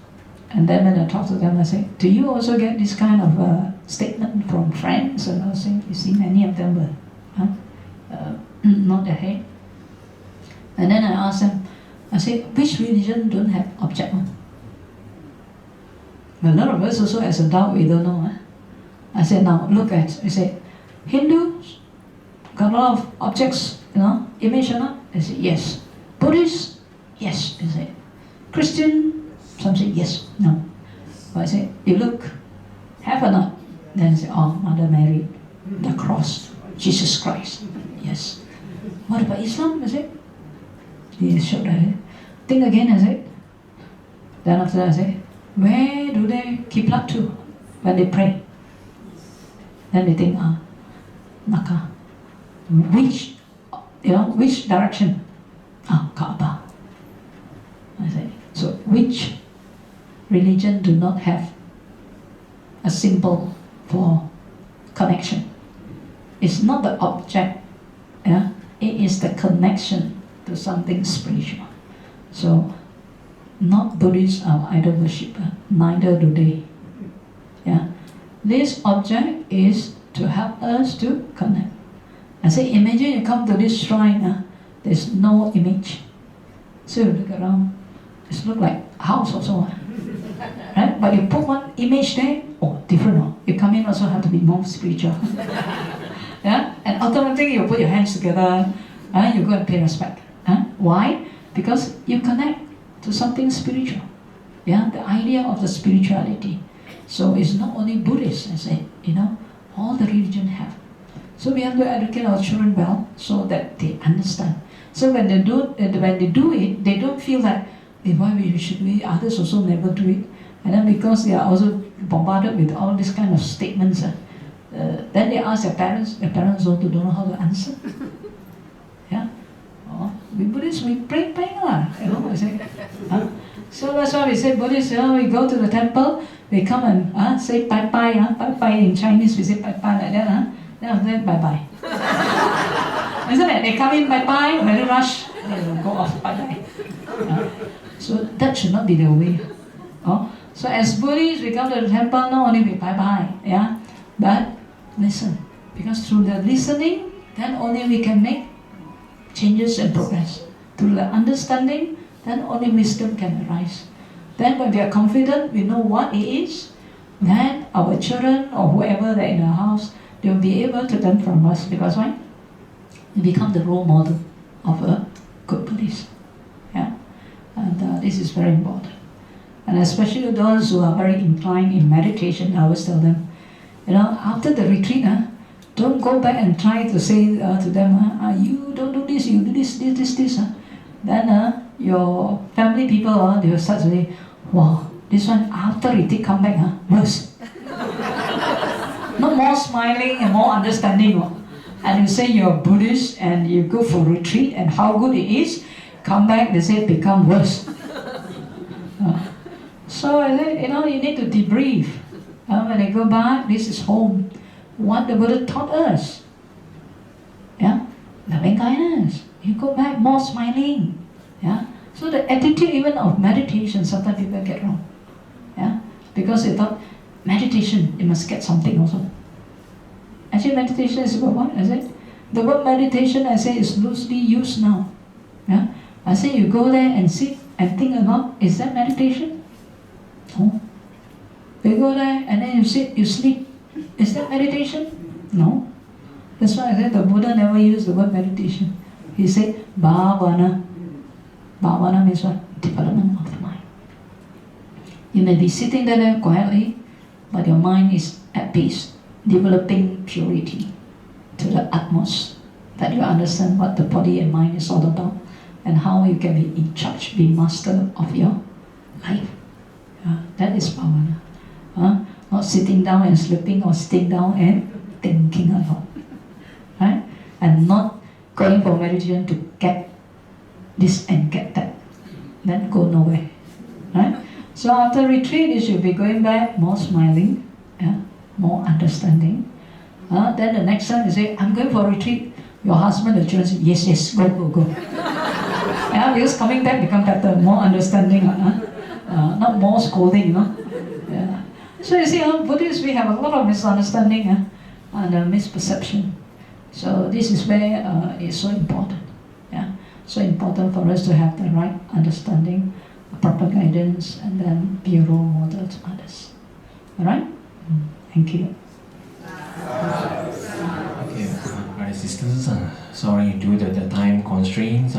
And then when I talk to them, I say, do you also get this kind of statement from friends? And I say, you see, many of them were not their head. And then I ask them, I say, which religion don't have object? A lot of us also as adults, we don't know. I said, now look at, I said, Hindus got a lot of objects, image or not? They say, yes. Buddhists? Yes. They say, Christian? Some say, yes, no. But I say, you look, have or not? Then I say, oh, Mother Mary, the cross, Jesus Christ, yes. What about Islam? I say, he showed their head. Think again, I say. Then after that I say, where do they kiblat to when they pray? Then they think, Makkah. Which direction? Kaaba. I say, so which religion do not have a symbol for connection? It's not the object, it is the connection to something spiritual. So, not Buddhists are idol worshipper, neither do they. Yeah, this object is to help us to connect. I say, imagine you come to this shrine, there's no image. So you look around, it looks like a house also. Right? But you put one image there, different. You come in also have to be more spiritual. Yeah? And automatically you put your hands together, you go and pay respect. Why? Because you connect to something spiritual. Yeah? The idea of the spirituality. So it's not only Buddhists, I say, all the religions have. So we have to educate our children well so that they understand. So when they do it, they don't feel that why we should do it, others also never do it. And then because they are also bombarded with all these kind of statements, then they ask their parents also don't know how to answer. Yeah? We Buddhists, we pray lah. I say, so that's why we say Buddhists, we go to the temple, we come and say bye-bye, bye-bye in Chinese, we say bye-bye like that, then after that, bye-bye. Isn't it? They come in bye-bye, very rush, they will go off bye-bye. So that should not be the way. So as Buddhists, we come to the temple, not only we bye-bye, but listen. Because through the listening, then only we can make changes and progress. Through the understanding, then only wisdom can arise. Then when we are confident, we know what it is, then our children or whoever that in our house, they will be able to learn from us. Because why? We become the role model of a good Buddhist. Yeah? And this is very important. And especially those who are very inclined in meditation, I always tell them, after the retreat, don't go back and try to say to them, you don't do this, you do this. Then your family people, they will start to say, wow, this one after retreat come back, worse. No more smiling and more understanding. And you say you're Buddhist and you go for retreat and how good it is, come back, they say become worse. So I said, you need to debrief. When they go back, this is home. What the Buddha taught us. Yeah? Loving kindness. You go back, more smiling. Yeah? So the attitude even of meditation, sometimes people get wrong. Yeah? Because they thought, meditation, you must get something also. Actually, meditation is about what? I said, the word meditation, I say, is loosely used now. Yeah? I say, you go there and sit and think about, is that meditation? No. You go there and then you sit, you sleep. Is that meditation? No. That's why I said the Buddha never used the word meditation. He said, bhavana. Bhavana means what? Development of the mind. You may be sitting there quietly, but your mind is at peace, developing purity to the utmost, that you understand what the body and mind is all about and how you can be in charge, be master of your life. That is bhavana. Not sitting down and sleeping or sitting down and thinking a lot. Right? And not going for meditation to get this and get that. Then go nowhere. Right? So after retreat, you should be going back, more smiling, more understanding. Then the next time you say, I'm going for retreat. Your husband or children say, yes, yes, go, go, go. Because coming back become better, more understanding. Not more scolding, Yeah. So you see, Buddhists, we have a lot of misunderstanding and misperception. So this is where it's so important. Yeah. So important for us to have the right understanding, proper guidance, and then be a role model to others. Alright? Thank you. Okay, my sisters, sorry, due to the time constraints,